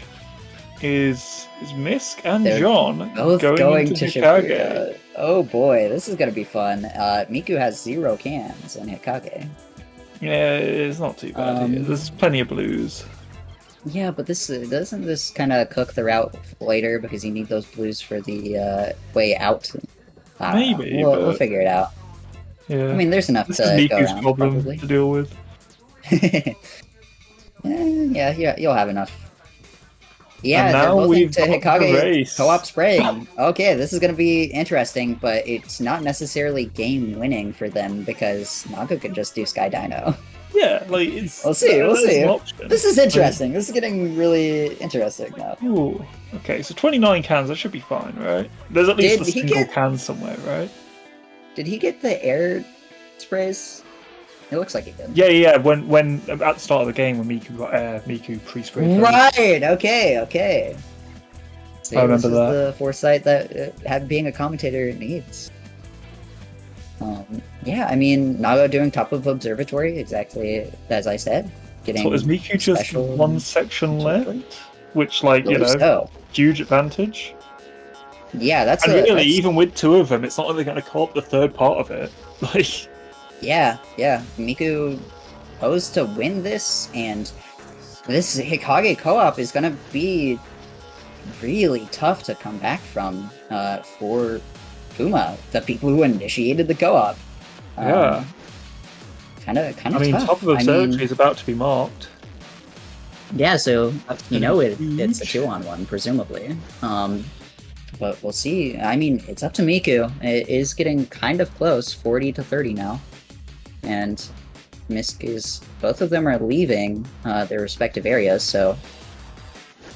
is Misk and John both going to Hikage. Oh boy, this is gonna be fun. Miku has 0 cans in Hikage. Yeah, it's not too bad. There's plenty of blues. Yeah, but this doesn't this kind of cook the route later because you need those blues for the way out. Maybe we'll figure it out. Yeah, I mean, there's enough this to is go Miku's around, problem probably. to deal with. yeah, you'll have enough. Yeah, and they're now both we've into got Hikage the race. co-op spraying. Okay, this is going to be interesting, but it's not necessarily game winning for them because Naga could just do Sky Dino. Yeah, like it's. We'll see. This is interesting. Right. This is getting really interesting now. Ooh, okay, so 29 cans, that should be fine, right? There's at least a single can somewhere, right? Did he get the air sprays? It looks like he did. Yeah. When at the start of the game, when Miku pre-sprayed. Right. Okay. See, I remember this that. is the foresight that being a commentator needs. Yeah, I mean, Nago doing top of Observatory, exactly as I said. Getting so is Miku just one section left? Which, like, huge advantage. Yeah, that's really, even with 2 of them, it's not really going to co-op the third part of it. Like, yeah. Miku posed to win this, and this Hikage co-op is going to be really tough to come back from for Puma, the people who initiated the co-op. Yeah. Kind of I mean, tough. top of Observatory is about to be marked. Yeah, so it's a 2-on-1 presumably. But we'll see. I mean, it's up to Miku. It is getting kind of close, 40-30 now, and Misk is. Both of them are leaving their respective areas, so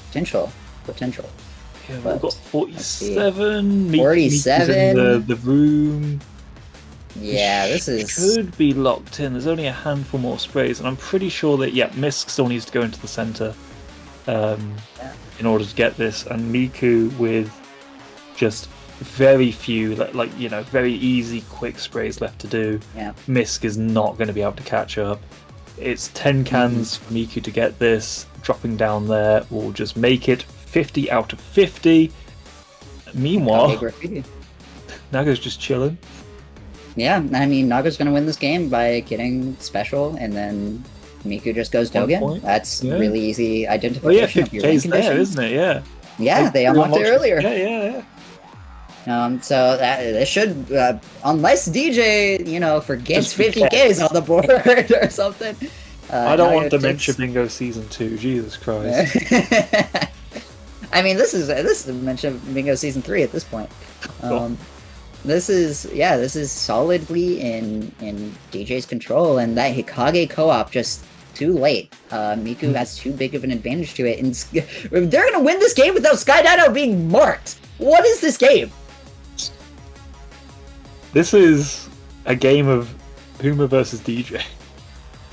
potential. Yeah, but we've got 47. 47. In the room. Yeah, this could be locked in. There's only a handful more sprays, and I'm pretty sure that Misk still needs to go into the center in order to get this. And Miku with just very few, very easy, quick sprays left to do. Yeah. Misk is not going to be able to catch up. It's 10 cans for Miku to get this. Dropping down there will just make it 50 out of 50. Meanwhile, Naga's just chilling. Yeah, I mean, Naga's going to win this game by getting special, and then Miku just goes Dogen. That's really easy identification of your win conditions. Isn't it? Yeah. Yeah, they unlocked it earlier. Yeah. So that should, unless DJ, forgets 50Ks on the board or something. I don't want Dementia Bingo Season 2. Jesus Christ. I mean, this is Dementia Bingo Season 3 at this point. This is solidly in DJ's control, and that Hikage co-op just too late. Miku has too big of an advantage to it, and they're gonna win this game without Sky Dino being marked. What is this game? This is a game of Puma versus DJ.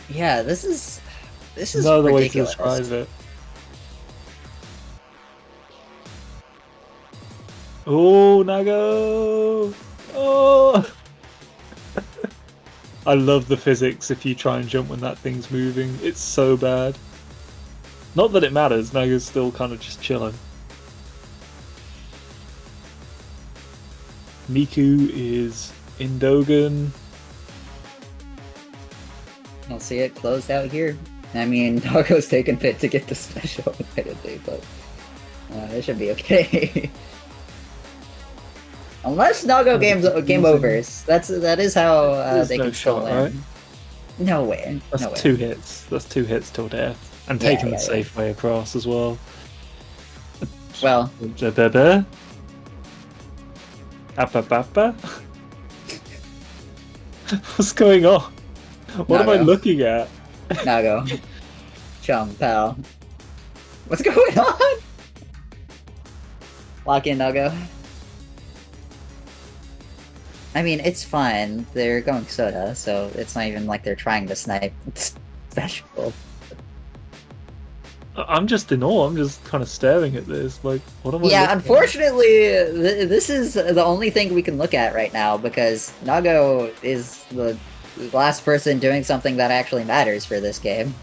Yeah, this is no other ridiculous. way to describe it. Oh, Nago! Oh! I love the physics if you try and jump when that thing's moving. It's so bad. Not that it matters, Naga's still kind of just chilling. Miku is in Dogen. I'll see it closed out here. I mean, Doggo's taking Pit to get the special, admittedly, but it should be okay. Unless Doggo game overs. That is how they can still win. Right? No way. That's no way. 2 hits. That's 2 hits till death. And taking the safe way across as well. Well. Appa. What's going on? What am I looking at? Nago. Chum, pal. What's going on? Lock in, Nago. I mean, it's fine. They're going soda, so it's not even like they're trying to snipe. It's special. I'm just in awe. I'm just kind of staring at this. Like, what am I? Yeah, unfortunately, this is the only thing we can look at right now because Nago is the last person doing something that actually matters for this game.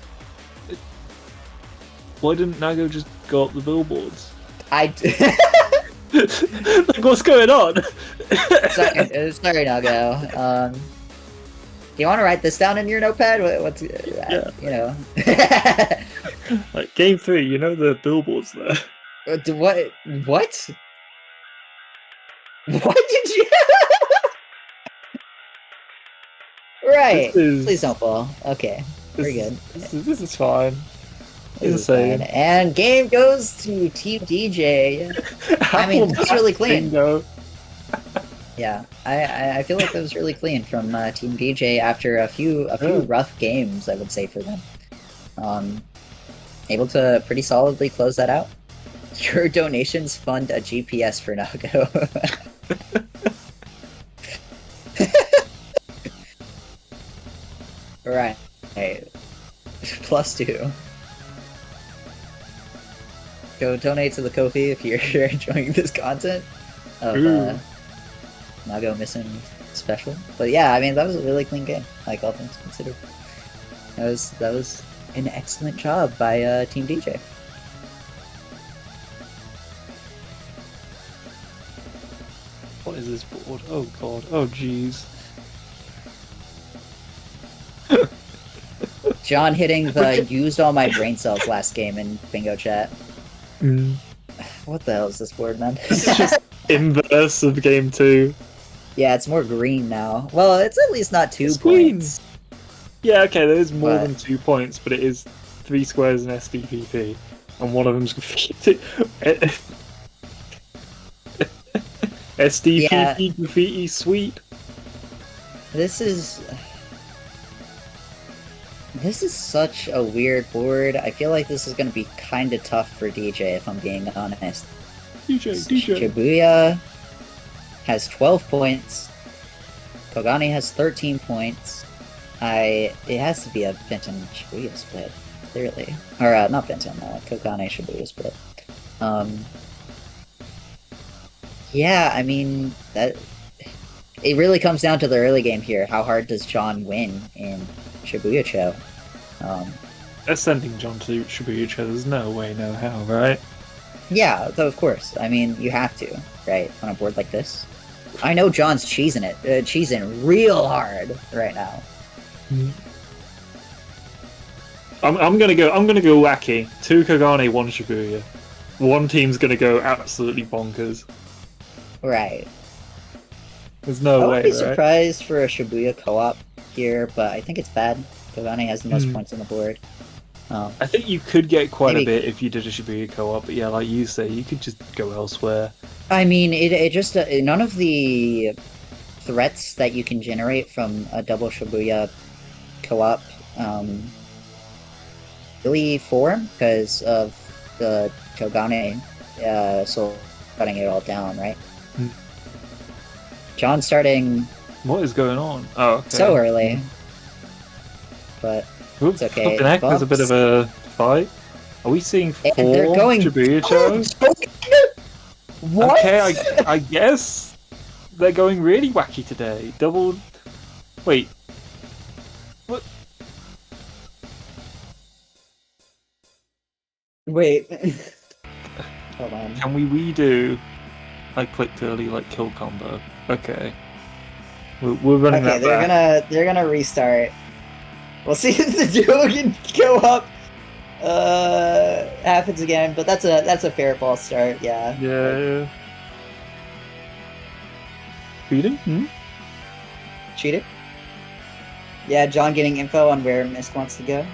Why didn't Nago just go up the billboards? Like, what's going on? sorry, Nago. Do you want to write this down in your notepad? What's you know? Like game 3, you know the billboards there. What? What? What did you? Right. Please don't fall. Okay, we're good. This is fine. This is fine. And game goes to Team DJ. I mean, that's really clean. Yeah, I feel like that was really clean from Team DJ after a few rough games, I would say, for them. Able to pretty solidly close that out. Your donations fund a GPS for Nago. Right. +2. Go donate to the Ko-fi if you're enjoying this content of Nago missing special. But yeah, I mean that was a really clean game, like all things considered. That was an excellent job by Team DJ. What is this board? Oh god. Oh jeez. John hitting the used all my brain cells last game in bingo chat. What the hell is this board, man? It's just inverse of game 2. Yeah, it's more green now. Well, it's at least not 2 points. Green. Yeah, okay, there is more than 2 points, but it is 3 squares in SDPP, and one of them's graffiti. SDPP graffiti sweep. This is such a weird board. I feel like this is going to be kind of tough for DJ, if I'm being honest. DJ. Shibuya has 12 points. Kogane has 13 points. It has to be a Benton Shibuya split, clearly. Or, not Benton, Kogane Shibuya split. Yeah, I mean, it really comes down to the early game here. How hard does John win in Shibuya Cho? They're sending John to Shibuya Cho. There's no way, no how, right? Yeah, though of course. I mean, you have to, right? On a board like this. I know John's cheesing real hard right now. I'm gonna go wacky. 2 Kogane, 1 Shibuya. One team's gonna go absolutely bonkers. Right. There's no way. I would be surprised for a Shibuya co-op here, but I think it's bad. Kogane has the most points on the board. I think you could get quite a bit if you did a Shibuya co-op, but yeah, like you say, you could just go elsewhere. I mean, it just none of the threats that you can generate from a double Shibuya co-op really form because of the Kogane so cutting it all down, right? John starting. What is going on? Oh, okay. So early. But it's okay. Heck, there's a bit of a fight. Are we seeing 4 Shibuya Chos? What? Okay, I guess they're going really wacky today. Double. Wait. What? Wait. Hold on. Can we redo? I clicked early, like kill combo. Okay. We're running that back. They're gonna restart. We'll see if the duo can go up. Happens again, but that's a fair false start. Yeah. Yeah. Cheating? Cheating. Yeah, John getting info on where Misk wants to go.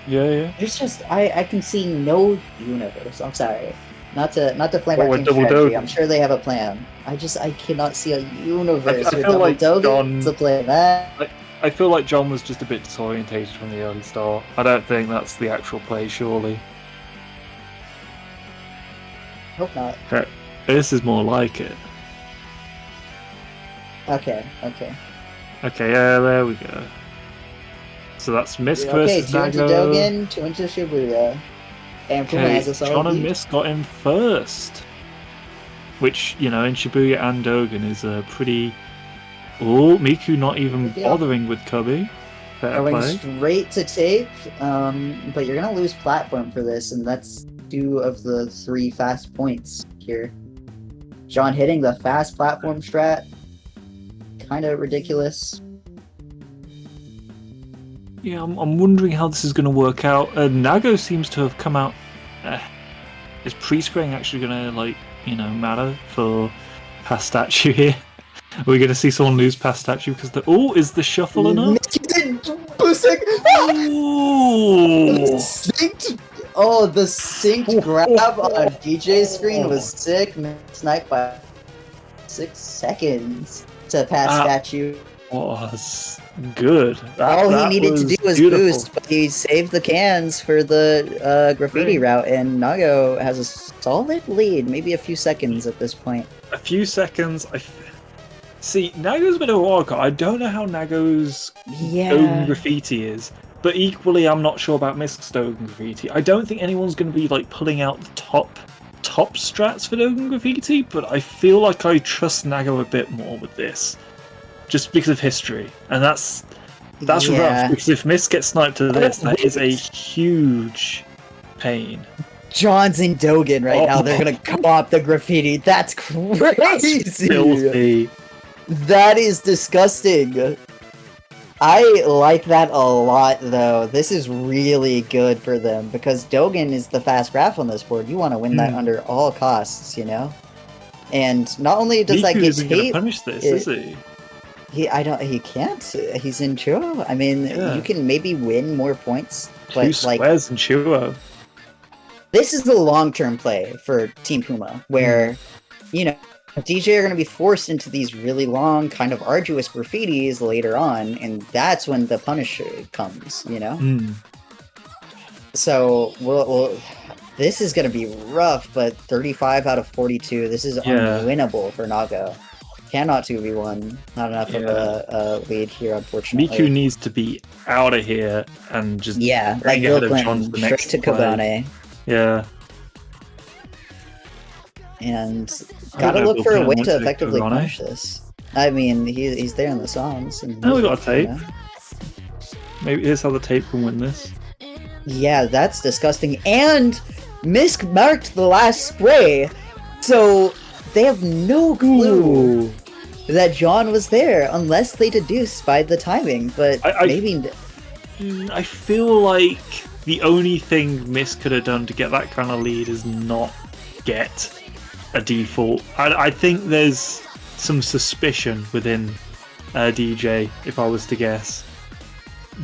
Yeah. There's just I can see no universe. I'm sorry. Not to flame our team Double strategy. Dogen. I'm sure they have a plan. I cannot see a universe I with feel Double like Dogen to play that. I feel like John was just a bit disorientated from the early start. I don't think that's the actual play, surely. Hope not. This is more like it. Okay. Okay, yeah, there we go. So that's Misk Okay, versus 2 into Nago. Dogen, 2 into Shibuya. And Puma Okay, has a solid John and lead. Misk got in first. Which, in Shibuya and Dogen is a pretty... Oh, Miku not even Good deal. bothering with Cubby. Better Going play. straight to tape, but you're gonna lose platform for this, and that's 2 of the 3 fast points here. John hitting the fast platform strat, kind of ridiculous. Yeah, I'm wondering how this is going to work out. Nago seems to have come out. Is pre-spraying actually going to, matter for past statue here? Are we going to see someone lose past statue because is the shuffle enough? Boosting! Ooh! The synced grab on DJ's screen was sick. Sniped by 6 seconds to pass statue. Was good. All he needed to do was beautiful. boost, but he saved the cans for the graffiti route, and Nago has a solid lead, maybe a few seconds at this point. A few seconds. See, Nago's been a wild card. I don't know how Nago's own graffiti is, but equally, I'm not sure about Misk's Dogen graffiti. I don't think anyone's going to be pulling out the top strats for Dogen graffiti, but I feel like I trust Nago a bit more with this. Just because of history, and that's rough. Because if Misk gets sniped to this, that is a huge pain. John's in Dogen right now. They're gonna co-op the graffiti. That's crazy. That's filthy. That is disgusting. I like that a lot, though. This is really good for them because Dogen is the fast graph on this board. You want to win that under all costs, And not only does Miku that get isn't going to tape, punish this, is he? He can't. He's in Chuo. I mean, you can maybe win more points, but 2 squares in Chuo. This is the long-term play for Team Puma, where, DJ are going to be forced into these really long, kind of arduous graffitis later on, and that's when the punish comes, So, this is going to be rough, but 35 out of 42, this is unwinnable for Nago. Cannot 2v1. Not enough of a lead here, unfortunately. Miku needs to be out of here and just like Bill Clinton, straight to Kobane. Yeah. And gotta look for a way to effectively punish this. I mean, he's there in the songs. And we got a tape. Maybe here's how the tape can win this. Yeah, that's disgusting. And Misk marked the last spray, so they have no clue that John was there unless they deduce by the timing. But maybe I feel like the only thing Misk could have done to get that kind of lead is not get a default. I think there's some suspicion within DJ, if I was to guess.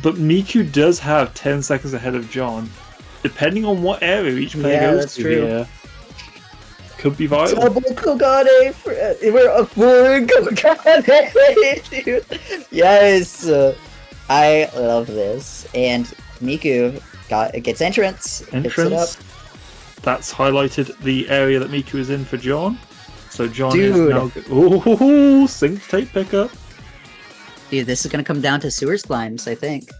But Miku does have 10 seconds ahead of John. Depending on what area each player goes to here, could be vital. Double Kogane! We're a full Kogane! Yes! I love this. And Miku gets entrance. Picks it up. That's highlighted the area that Miku is in for John. So John is now... sync tape pickup. Dude, this is going to come down to sewers climbs, I think.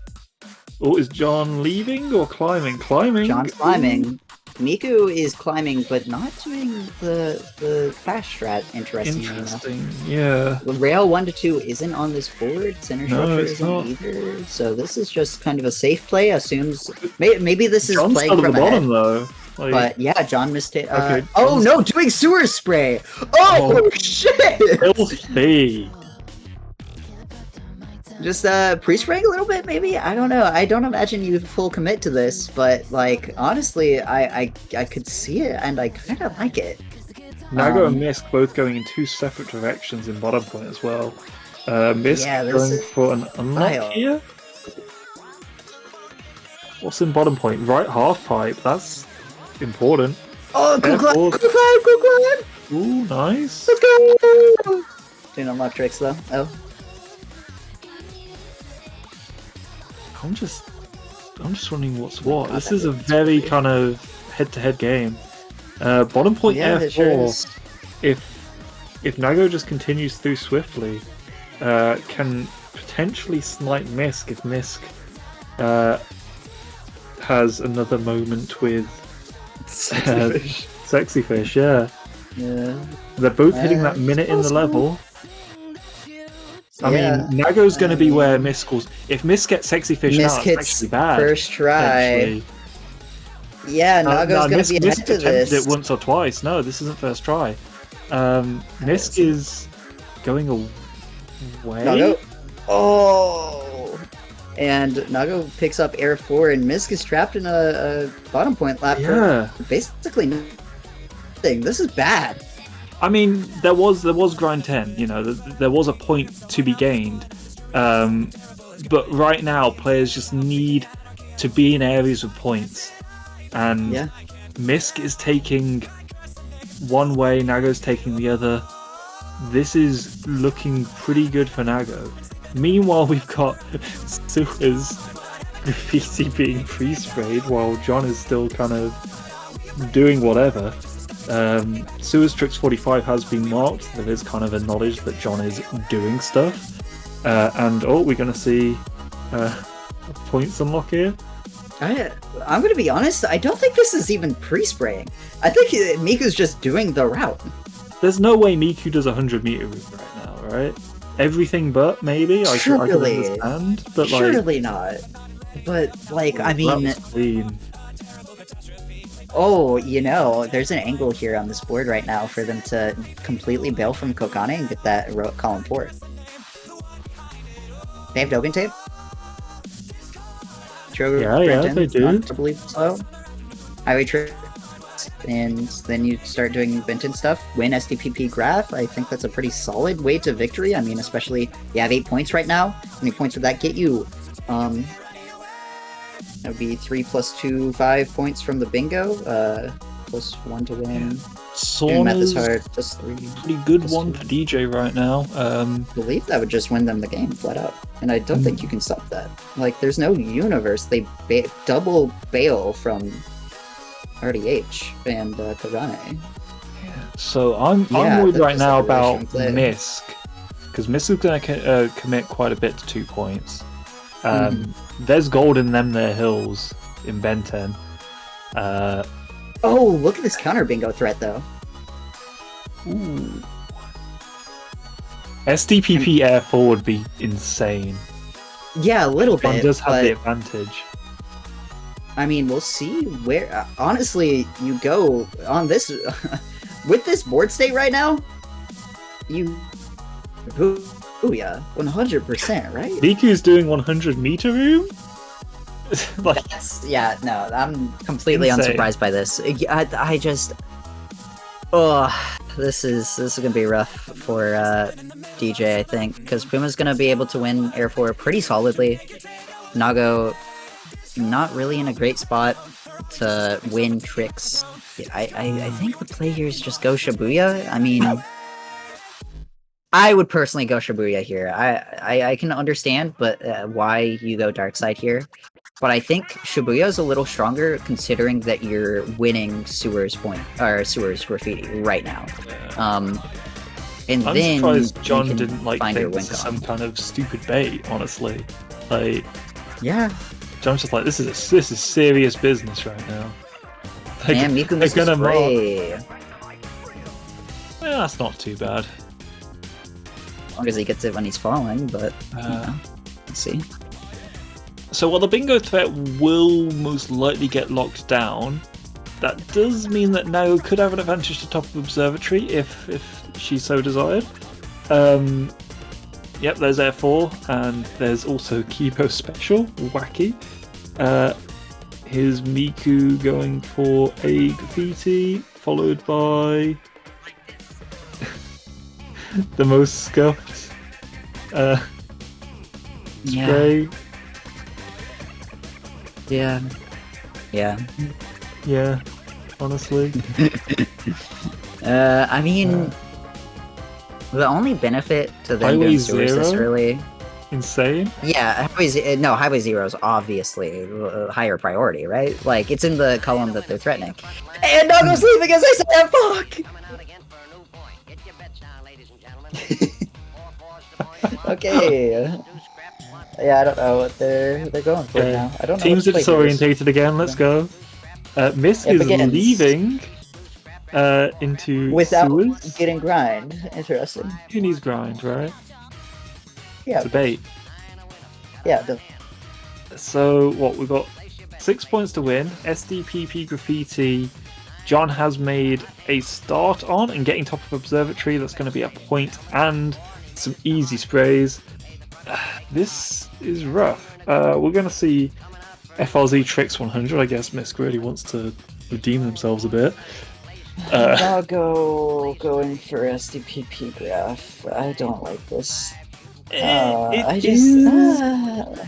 Is John leaving or climbing? Climbing. John's climbing. Miku is climbing, but not doing the fast strat, interesting. Yeah. Rail 1 to 2 isn't on this board. Center structure isn't either. So this is just kind of a safe play. Assumes maybe this is John's playing still from at the ahead. bottom though. But yeah, John missed it. John's... no, doing sewer spray. Oh shit! Filthy. Just pre-spraying a little bit, maybe. I don't know. I don't imagine you full commit to this, but like honestly, I could see it, and I kind of like it. Nago and Misk both going in two separate directions in bottom point as well. Misk going for an unlock here. What's in bottom point? Right half pipe. That's important. Oh, good climb! Ooh, nice. Let's go! Doing unlock tricks though. Oh. I'm just wondering what's what. This is a very kind of head-to-head game. Bottom point F4. Sure if Nago just continues through swiftly, can potentially snipe Misk if Misk has another moment with Sexy Fish. Yeah. They're both hitting that minute in the level. I mean, Nago's going to be where Misk calls. If Misk gets Sexy Fish now, it's actually bad. First try. Yeah, Nago's going to be ahead to this. It once or twice. No, this isn't first try. Misk is going away. Nago. Oh! And Nago picks up Air 4, and Misk is trapped in a bottom point lap for basically nothing. This is bad. I mean, there was grind 10. You know, there was a point to be gained. But right now, players just need to be in areas with points. And Misk is taking one way, Nago's taking the other. This is looking pretty good for Nago. Meanwhile, we've got Sua's graffiti being pre-sprayed while John is still kind of doing whatever. Sua's Tricks 45 has been marked. There is kind of a knowledge that John is doing stuff. And we're going to see points unlock here. I'm going to be honest, I don't think this is even pre-spraying. I think Miku's just doing the route. There's no way Miku does a 100-meter route right now, right? Everything but, maybe? I can understand. But surely not. But, like, I mean... Clean. Oh, you know, there's an angle here on this board right now for them to completely bail from Kokane and get that heroic column 4. They have Dogen tape? They do. Slow. Highway trip. And then you start doing Benton stuff. Win SDPP graph. I think that's a pretty solid way to victory. I mean, especially you have 8 points right now. How many points would that get you? That would be 3 + 2, 5 points from the bingo. Plus 1 to win. Sauna's hard. Just 3. Pretty good one for DJ right now. I believe that would just win them the game flat out. And I don't think you can stop that. Like, there's no universe. They double bail from RDH and Kogane. So I'm worried right now about Misk, because Misk is going to commit quite a bit to 2 points. There's gold in them there hills in Ben 10. Oh, look at this counter bingo threat though. Ooh. SDPP Air 4 would be insane. Yeah, a little bit. One does have the advantage. I mean, we'll see where. Honestly, you go on this with this board state right now. Yeah, 100%, right? Miku's doing 100-meter room. Like, no, I'm completely unsurprised by this. I just, this is gonna be rough for DJ, I think, because Puma's gonna be able to win Air 4 pretty solidly. Nago, not really in a great spot to win tricks. I think the play here is just go Shibuya. I mean, I would personally go Shibuya here. I can understand, but why you go Dark Side here. But I think Shibuya is a little stronger considering that you're winning Sewer's graffiti right now. And I'm then surprised John didn't think this is some kind of stupid bait. Honestly, like, yeah, John's just like, this is serious business right now. And Miku misses spray. Yeah, that's not too bad. As long as he gets it when he's falling, but let's see. So while the bingo threat will most likely get locked down, that does mean that Nago could have an advantage to top of Observatory if she so desired. Yep, there's Air 4, and there's also Kibo Special, wacky. Here's Miku going for a graffiti, followed by the most scuffed spray. Yeah. Yeah, honestly. I mean, the only benefit to them Highway doing sewers is Zero? really... Insane. Yeah, Highway Zero is obviously a higher priority, right? Like, it's in the column that they're threatening. And Doggo's leaving as I said that, fuck! Okay. Yeah, I don't know what they're going for now. I don't know. Teams are what to play for this. disorientated again, let's go. Misk It is begins. leaving into Without sewers. getting grind. Interesting. Who needs grind, right? Yeah. It's a bait. Yeah. So, what, we've got 6 points to win. SDPP Graffiti. John has made a start on and getting top of Observatory. That's going to be a point and some easy sprays. This is rough. We're going to see FRZ Tricks 100. I guess Misk really wants to redeem themselves a bit. Doggo going for SDPP graph. I don't like this.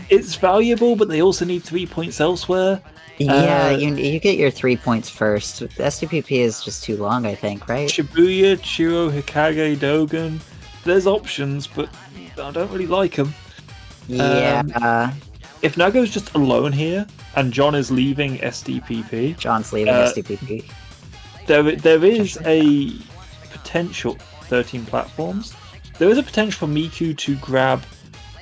It's valuable, but they also need 3 points elsewhere. Yeah, you get your 3 points first. SDPP is just too long, I think, right? Shibuya, Chiro, Hikage, Dogen. There's options, but I don't really like them. Yeah. If Nago's just alone here, and John is leaving SDPP... John's leaving SDPP. There is a potential... 13 platforms. There is a potential for Miku to grab...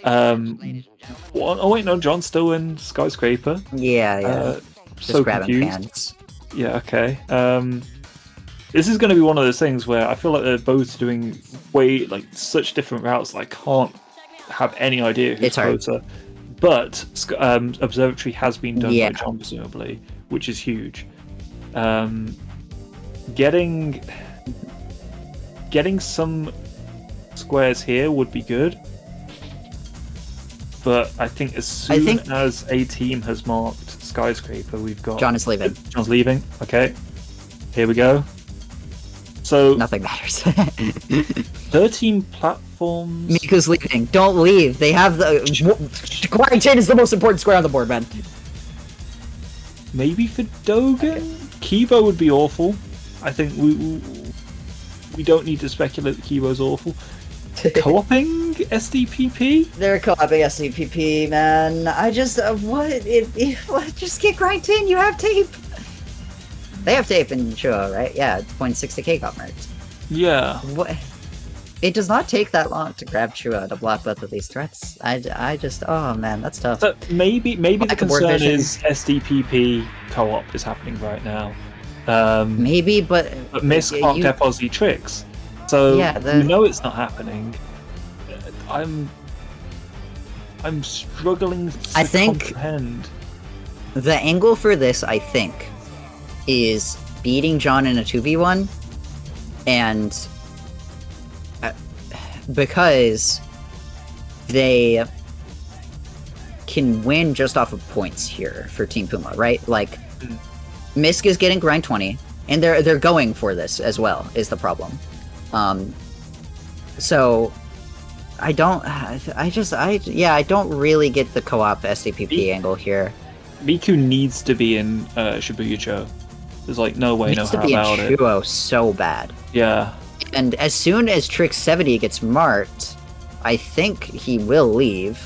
oh wait, no, John's still in Skyscraper. Yeah. Just So grabbing confused. pants. Yeah, okay. This is going to be one of those things where I feel like they're both doing such different routes that I can't have any idea who's It's hard. closer. But Observatory has been done Yeah. by John, presumably, which is huge. Getting some squares here would be good. But I think as soon as a team has marked Skyscraper, we've got... John is leaving. John's leaving. Okay. Here we go. So... Nothing matters. 13 platforms... Miku's leaving. Don't leave. They have the... Quarantine is the most important square on the board, man. Maybe for Dogen? Kibo would be awful. I think we don't need to speculate that Kibo's awful. Co-oping SDPP? They're co-oping SCPP, man. I just... what? Just get grind in. You have tape. They have tape in Chua, right? Yeah, 0.60k got marked. Yeah. What? It does not take that long to grab Chua to block both of these threats. I just... Oh, man, that's tough. But maybe the Lack of board concern vision. is SDPP co-op is happening right now. Maybe, but... But Misk can't FRZ tricks. So Yeah, we know it's not happening. I'm struggling to comprehend. The angle for this, I think, is beating John in a 2v1, and because they can win just off of points here for Team Puma, right? Like, Misk is getting grind 20, and they're going for this as well, is the problem. So I don't really get the co-op SCPP angle here. Miku needs to be in Shibuya-cho. There's no way, no how about it. Needs to be in Chuo so bad. Yeah. And as soon as Trick 70 gets marked, I think he will leave,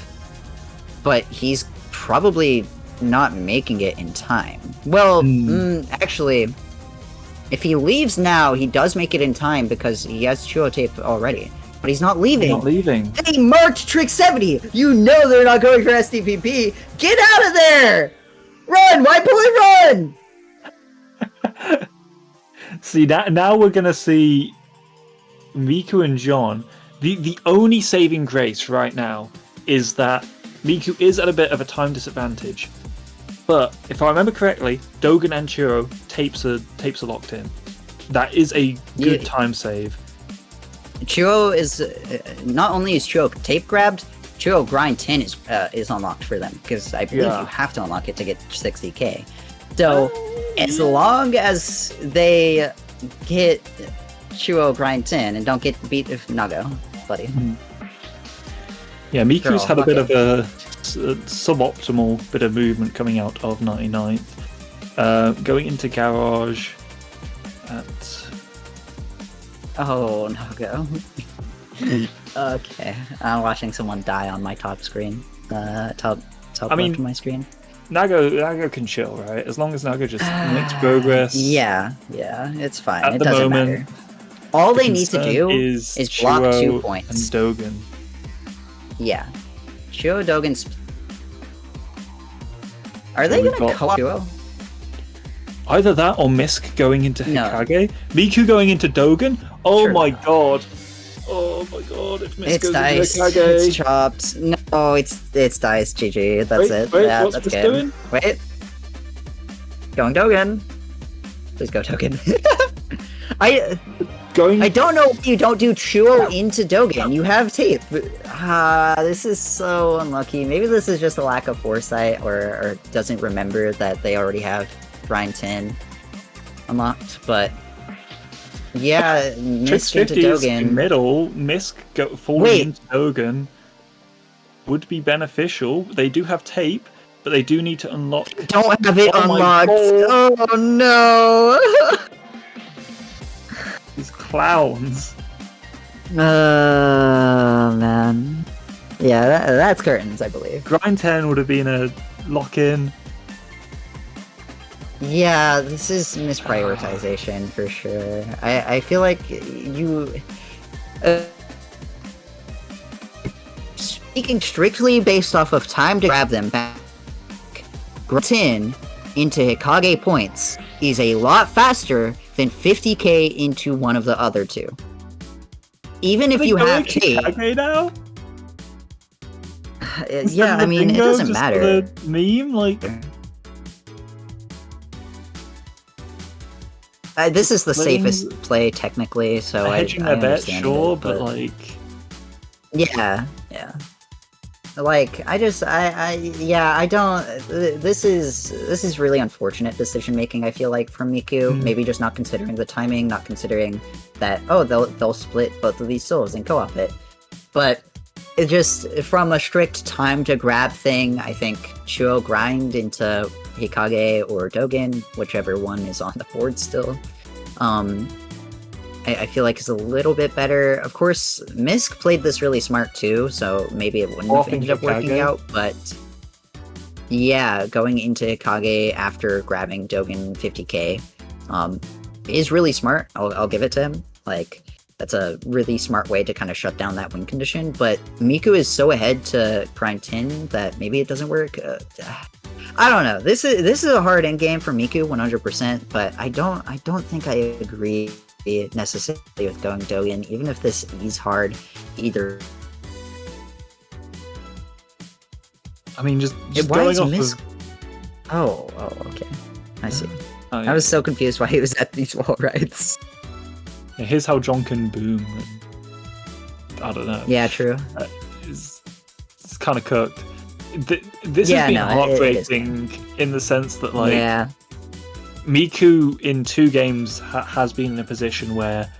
but he's probably not making it in time. Well, actually, if he leaves now, he does make it in time because he has Chuo tape already. But he's not leaving. Not leaving. They marked Trick 70! You know they're not going for SDPP! Get out of there! Run! Why bullet run? See, now we're going to see Miku and John. The only saving grace right now is that Miku is at a bit of a time disadvantage. But if I remember correctly, Dogen and Chiro tapes are locked in. That is a good time save. Chuo is not only is Chuo tape grabbed, Chuo grind 10 is unlocked for them because I believe you have to unlock it to get 60k. So as long as they get Chuo grind 10 and don't get beat with Nago, buddy. Yeah, Miku's had a bit of a suboptimal bit of movement coming out of 99th. Going into garage at... Oh, Nago. Okay, I'm watching someone die on my top screen. Top left of my screen. Nago can chill, right? As long as Nago just makes progress. Yeah, it's fine. At It the doesn't moment, matter. All they need to concern do is block Chuo 2 points. and Dogen. Yeah. Chuo, Dogen... Are they gonna co-op Chuo? Either that or Misk going into Hikage. Miku going into Dogen? Oh my god. Oh my god, if Misk goes dice. into Hikage. It's chopped. No, it's dice, GG. That's it. Wait, yeah, what's that's Misk good. doing? Wait. Going Dogen. Please go Dogen. I don't know if you don't do Chuo into Dogen. You have tape. This is so unlucky. Maybe this is just a lack of foresight or doesn't remember that they already have grind 10 unlocked, but yeah, Misk into Dogen. Middle, Misk falling into Dogen would be beneficial. They do have tape, but they do need to unlock. Don't have it unlocked. Oh no! These clowns. Oh man. Yeah, that's curtains, I believe. Grind 10 would have been a lock-in. Yeah, this is misprioritization for sure. I feel like you... speaking strictly based off of time to grab them back, grind 10 into Hikage points is a lot faster than 50k into one of the other two. Even if you have tape... Hikage now? Yeah, I mean, it doesn't matter. The meme, like... this is the safest play, technically, so I understand sure, it, but like... Yeah. Like, I don't... This is really unfortunate decision-making, I feel like, from Miku. Maybe just not considering the timing, not considering that, they'll split both of these souls and co-op it. But... it just, from a strict time to grab thing, I think Chuo grind into Hikage or Dogen, whichever one is on the board still, I feel like is a little bit better. Of course, Misk played this really smart too, so maybe it wouldn't have ended up working out, but yeah, going into Hikage after grabbing Dogen 50k is really smart. I'll give it to him. Like, that's a really smart way to kind of shut down that win condition, but Miku is so ahead to Prime 10 that maybe it doesn't work. I don't know. This is a hard end game for Miku 100%, but I don't think I agree necessarily with going Dogen, even if this is hard either. I mean, just why going is off Misk... Oh, okay. I see. Oh, yeah. I was so confused why he was at these wall rides. Yeah, here's how John can boom. And, I don't know. Yeah, true. It's kind of cooked. This has been heartbreaking in the sense that, like, Miku in 2 games has been in a position where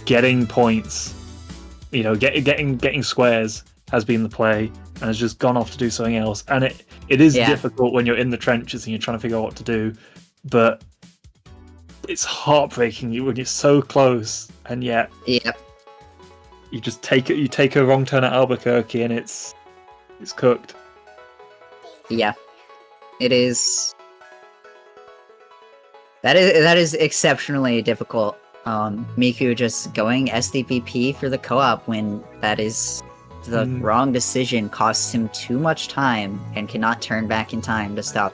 getting points, getting squares has been the play, and has just gone off to do something else. And it is difficult when you're in the trenches and you're trying to figure out what to do, but it's heartbreaking when you're so close, and yet you just take a wrong turn at Albuquerque and it's cooked. Yeah, it is. That is exceptionally difficult. Miku just going SDPP for the co-op when that is the wrong decision, costs him too much time and cannot turn back in time to stop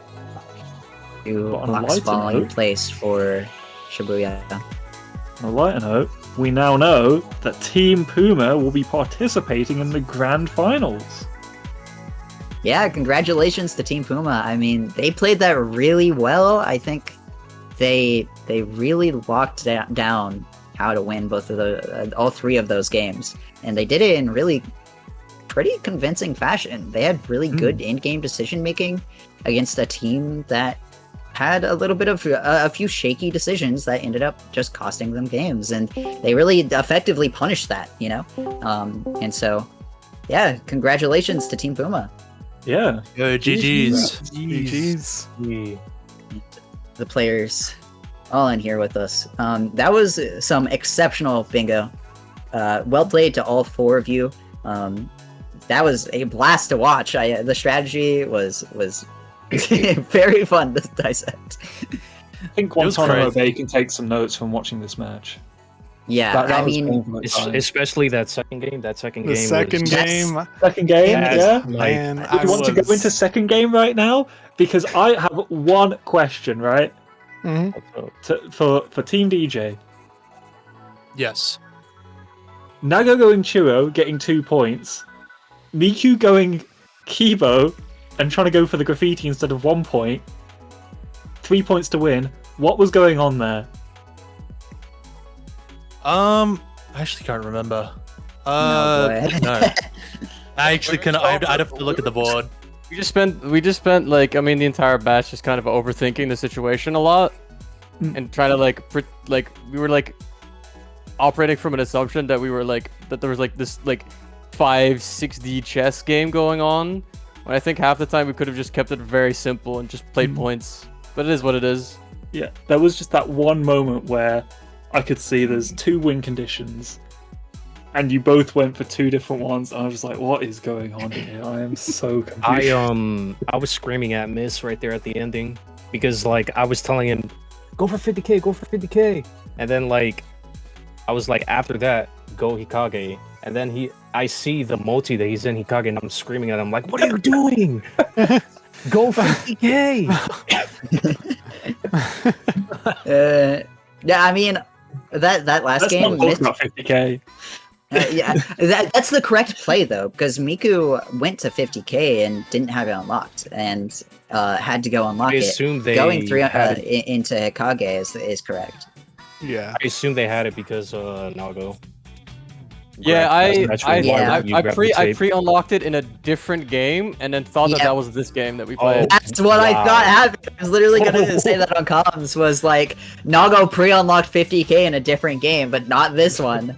blocks falling in place for Shibuya. On a lighter note, we now know that Team Puma will be participating in the Grand Finals. Yeah, congratulations to Team Puma. I mean, they played that really well. I think they really locked down how to win both of the all three of those games, and they did it in really pretty convincing fashion. They had really good in-game decision making against a team that had a little bit of a few shaky decisions that ended up just costing them games, and they really effectively punished that, and so yeah, congratulations to Team Puma. Yeah. Yo, GG's. GG's. The players all in here with us. That was some exceptional bingo. Well played to all four of you. That was a blast to watch. The strategy was very fun to dissect. I think Guantanamo Bay can take some notes from watching this match. Yeah, That I was mean, painful at times. especially that second game. That second The game. second was, game, Second game, yeah. man. Do you want to go into second game right now? Because I have one question, right? Mhm. For Team DJ. Yes. Nago going Churro, getting 2 points. Miku going Kibo and trying to go for the graffiti instead of 1 point. 3 points to win. What was going on there? I actually can't remember. No, go ahead. No. I actually can. I'd have to look at the board. We just spent like, I mean, the entire batch just kind of overthinking the situation a lot and trying to we were like operating from an assumption that we were like that there was like this like 5-6D chess game going on. When I think half the time we could have just kept it very simple and just played points. But it is what it is. Yeah, there was just that one moment where I could see there's 2 win conditions, and you both went for 2 different ones. And I was just like, "What is going on here? I am so confused." I was screaming at Miss right there at the ending because like I was telling him, "Go for 50k, go for 50k," and then like I was like, after that, go Hikage, and then I see the multi that he's in Hikage, and I'm screaming at him like, "What are you doing? Go 50k!" Yeah, I mean, that last Let's game. not talk about 50k. Yeah, that's the correct play though, because Miku went to 50k and didn't have it unlocked, and had to go unlock I it. assume they Going through had it. into Hikage is correct. Yeah. I assume they had it because Nago. Yeah, I pre-unlocked it in a different game and then thought that was this game that we played. That's what I thought happened. I was literally gonna say that on comms, was like Nago pre-unlocked 50k in a different game, but not this one.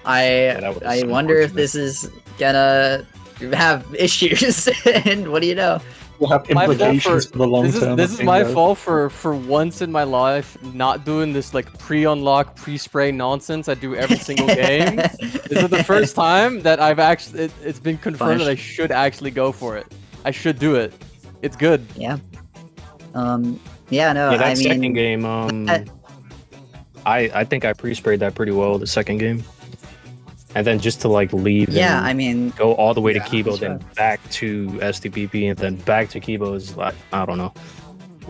I wonder if this is gonna have issues, and what do you know? Will have implications for the long term. This is my fault for once in my life not doing this like pre-unlock, pre-spray nonsense I do every single game. This is the first time that I've actually it's been confirmed that I should actually go for it. I should do it. It's good. Yeah. Yeah. No. Yeah, that I mean, second game. I think I pre-sprayed that pretty well. The second game. And then just to like leave, yeah, I mean, go all the way to Kibo, then back to STPP, and then back to Kibo is like, I don't know.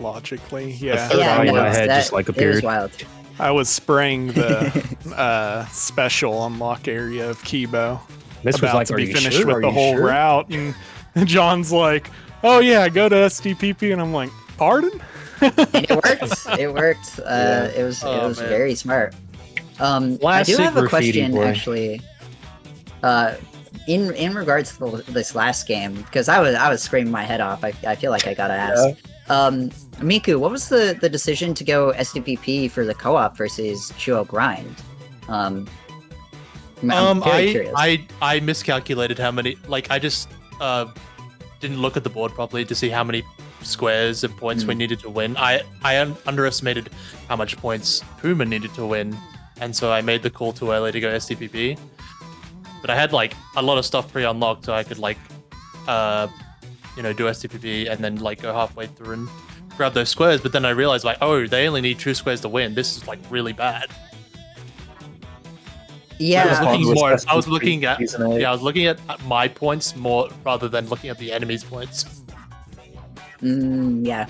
Logically, The yeah. third eye in my head that- just like it was appeared. wild. I was spraying the special unlock area of Kibo. This was about like, to are be you finished sure? with Are the you whole sure? route, and John's like, "Oh yeah, go to STPP," and I'm like, "Pardon?" And it worked. It worked. It was Oh, man. very smart. I do Classic have a graffiti question boy. actually. In regards to this last game, because I was screaming my head off. I feel like I gotta ask. Miku, what was the decision to go SDPP for the co-op versus Chuo Grind? I'm very curious. I miscalculated how many. Like I just didn't look at the board properly to see how many squares and points we needed to win. I underestimated how much points Puma needed to win, and so I made the call too early to go SDPP. But I had like a lot of stuff pre-unlocked, so I could like, do SDPP and then like go halfway through and grab those squares. But then I realized like, oh, they only need 2 squares to win. This is like really bad. yeah, I was looking at my points more rather than looking at the enemy's points. yeah,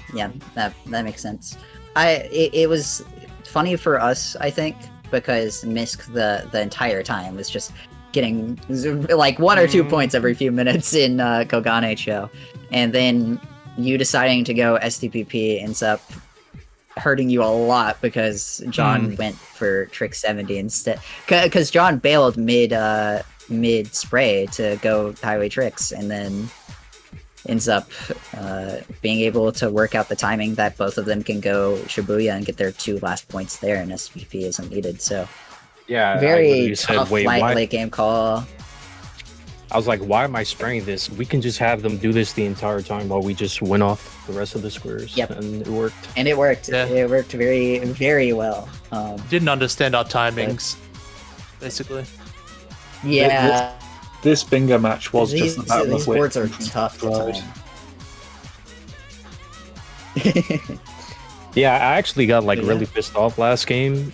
that makes sense. It was funny for us, I think, because Misk the entire time was just getting like 1 or 2 points every few minutes in Kogane show, and then you deciding to go STPP ends up hurting you a lot because John went for trick 70 instead. Because John bailed mid spray to go highway tricks, and then ends up being able to work out the timing that both of them can go Shibuya and get their 2 last points there, and SVP isn't needed. So Yeah, very I said, tough wait, why? late game call. I was like, why am I spraying this? We can just have them do this the entire time while we just win off the rest of the squares. Yep. And it worked. And it worked. Yeah. It worked very, very well. Didn't understand our timings, basically. Yeah. This bingo match was These just about boards are tough to Right. time. Yeah, I actually got like really pissed off last game.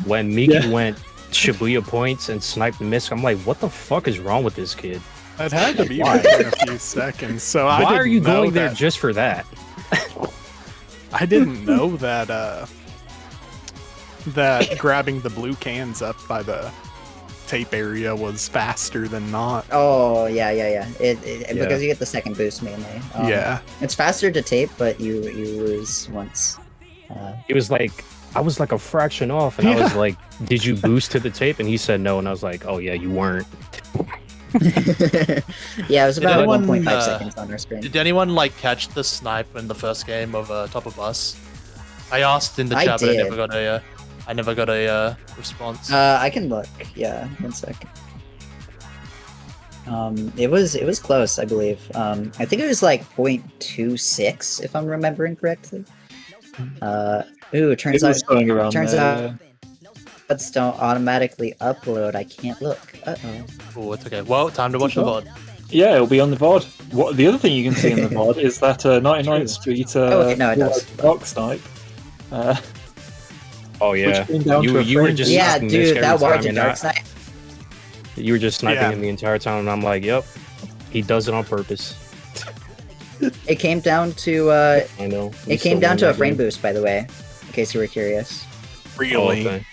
When Miku went Shibuya points and sniped and missed. I'm like, what the fuck is wrong with this kid? It had to be within a few seconds. So I Why didn't are you know going there that- just for that? I didn't know that that grabbing the blue cans up by the tape area was faster than not. Oh yeah. Because you get the second boost mainly. Yeah. It's faster to tape, but you lose once. It was like, I was like a fraction off, and I was like, did you boost to the tape? And he said no, and I was like, oh yeah, you weren't. Yeah, it was about anyone, 1.5 seconds on our screen. Did anyone like catch the snipe in the first game of Top of Bus? I asked in the I chat, but did. I never got a response. I can look. Yeah, 1 second. It was close, I believe. I think it was like 0.26, if I'm remembering correctly. It turns It was out going around turns there, out buds don't automatically upload. I can't look. Uh-oh. Oh, it's okay. Well, time to watch the VOD. Yeah, it'll be on the VOD. What the other thing you can see in the VOD is that 99th Street Oh, wait, no, it does. Dark Snipe. Oh yeah, Which came down to a you were frame. just Yeah, sniping this dude, that every was time, a and dark snipe. You were just sniping Yeah. him the entire time, and I'm like, yep, he does it on purpose. It came down to I know. it came down to a frame boost, by the way, in case you were curious. Really? Okay.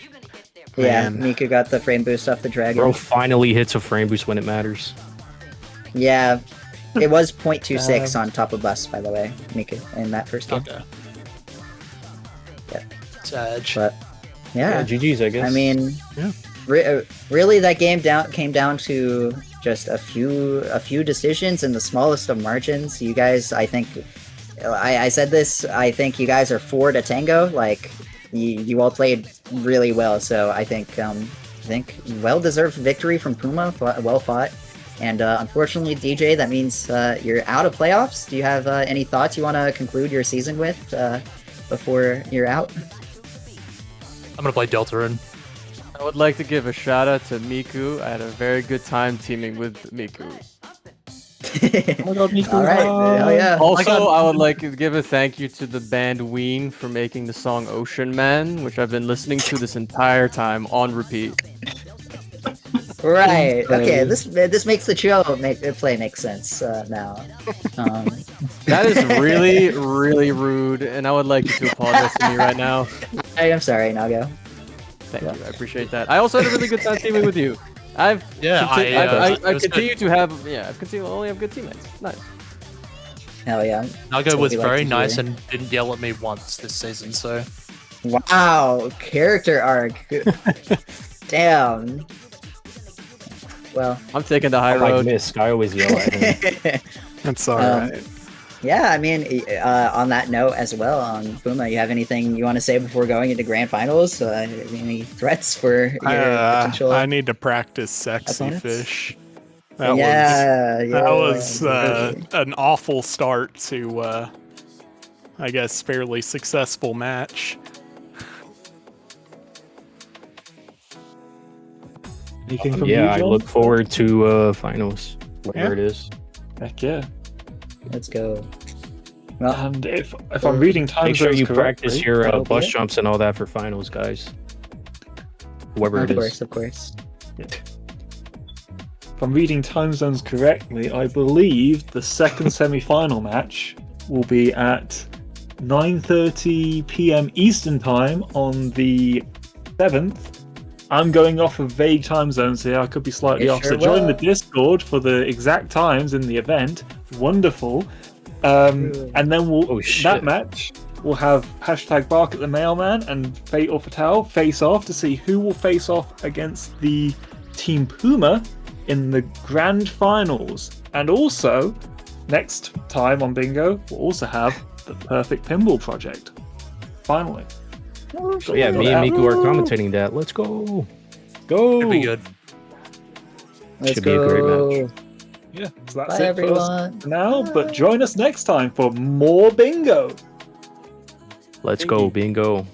Yeah, Man. Miku got the frame boost off the dragon. Bro finally hits a frame boost when it matters. Yeah, it was 0.26 on top of bus, by the way, Miku, in that first game. Okay. Yeah. Sag. But yeah, GG's, I guess. I mean, Yeah. really, that game came down to just a few decisions in the smallest of margins. You guys, I think, I said this. I think you guys are 4 to tango. Like, you all played really well. So I think well-deserved victory from Puma. Well fought. And unfortunately, DJ, that means you're out of playoffs. Do you have any thoughts you want to conclude your season with before you're out? I'm gonna play Deltarune. I would like to give a shout out to Miku. I had a very good time teaming with Miku. Oh my god, Miku. All right, hell yeah. Also, I would like to give a thank you to the band Ween for making the song Ocean Man, which I've been listening to this entire time on repeat. Right. Okay. This makes the show play make sense now. That is really, really rude, and I would like you to apologize to me right now. I am sorry, Nago. Thank you, I appreciate that. I also had a really good time teaming with you. Yeah, I it was continue to have, I continue to only have good teammates. Nice. Hell yeah. Nago That's what was we like very to nice hear. and didn't yell at me once this season, so Wow, character arc. Damn. Well, I'm taking the high I like road. Misk. I always yell at him. That's alright. yeah. I mean, on that note as well, on Puma, you have anything you want to say before going into grand finals? Any threats for your potential? I need to practice sexy opponents? fish. That yeah, was really. an awful start to I guess fairly successful match. Anything from Yeah, you, I John? look forward to finals, whatever it is. Heck yeah. Let's go. Well, And if I'm reading time Make sure zones you correctly, practice your that'll be bus it. jumps and all that for finals, guys. Whoever of it is. course, of course. if I'm reading time zones correctly, I believe the second semi-final match will be at 9:30 p.m. Eastern time on the 7th. I'm going off of vague time zones here. I could be slightly You off. sure So join the will. Discord for the exact times in the event. Wonderful. And then Oh, shit. that match we'll have hashtag Bark at the Mailman and Fate or Fatale face off to see who will face off against the Team Puma in the grand finals. And also, next time on Bingo, we'll also have the Perfect Pinball Project. Finally. So yeah, me and Miku are commentating that. Let's go. Go! Should be good. Should be a great match. Yeah, so that's Bye, it everyone. for now. But join us next time for more Bingo. Let's go, bingo.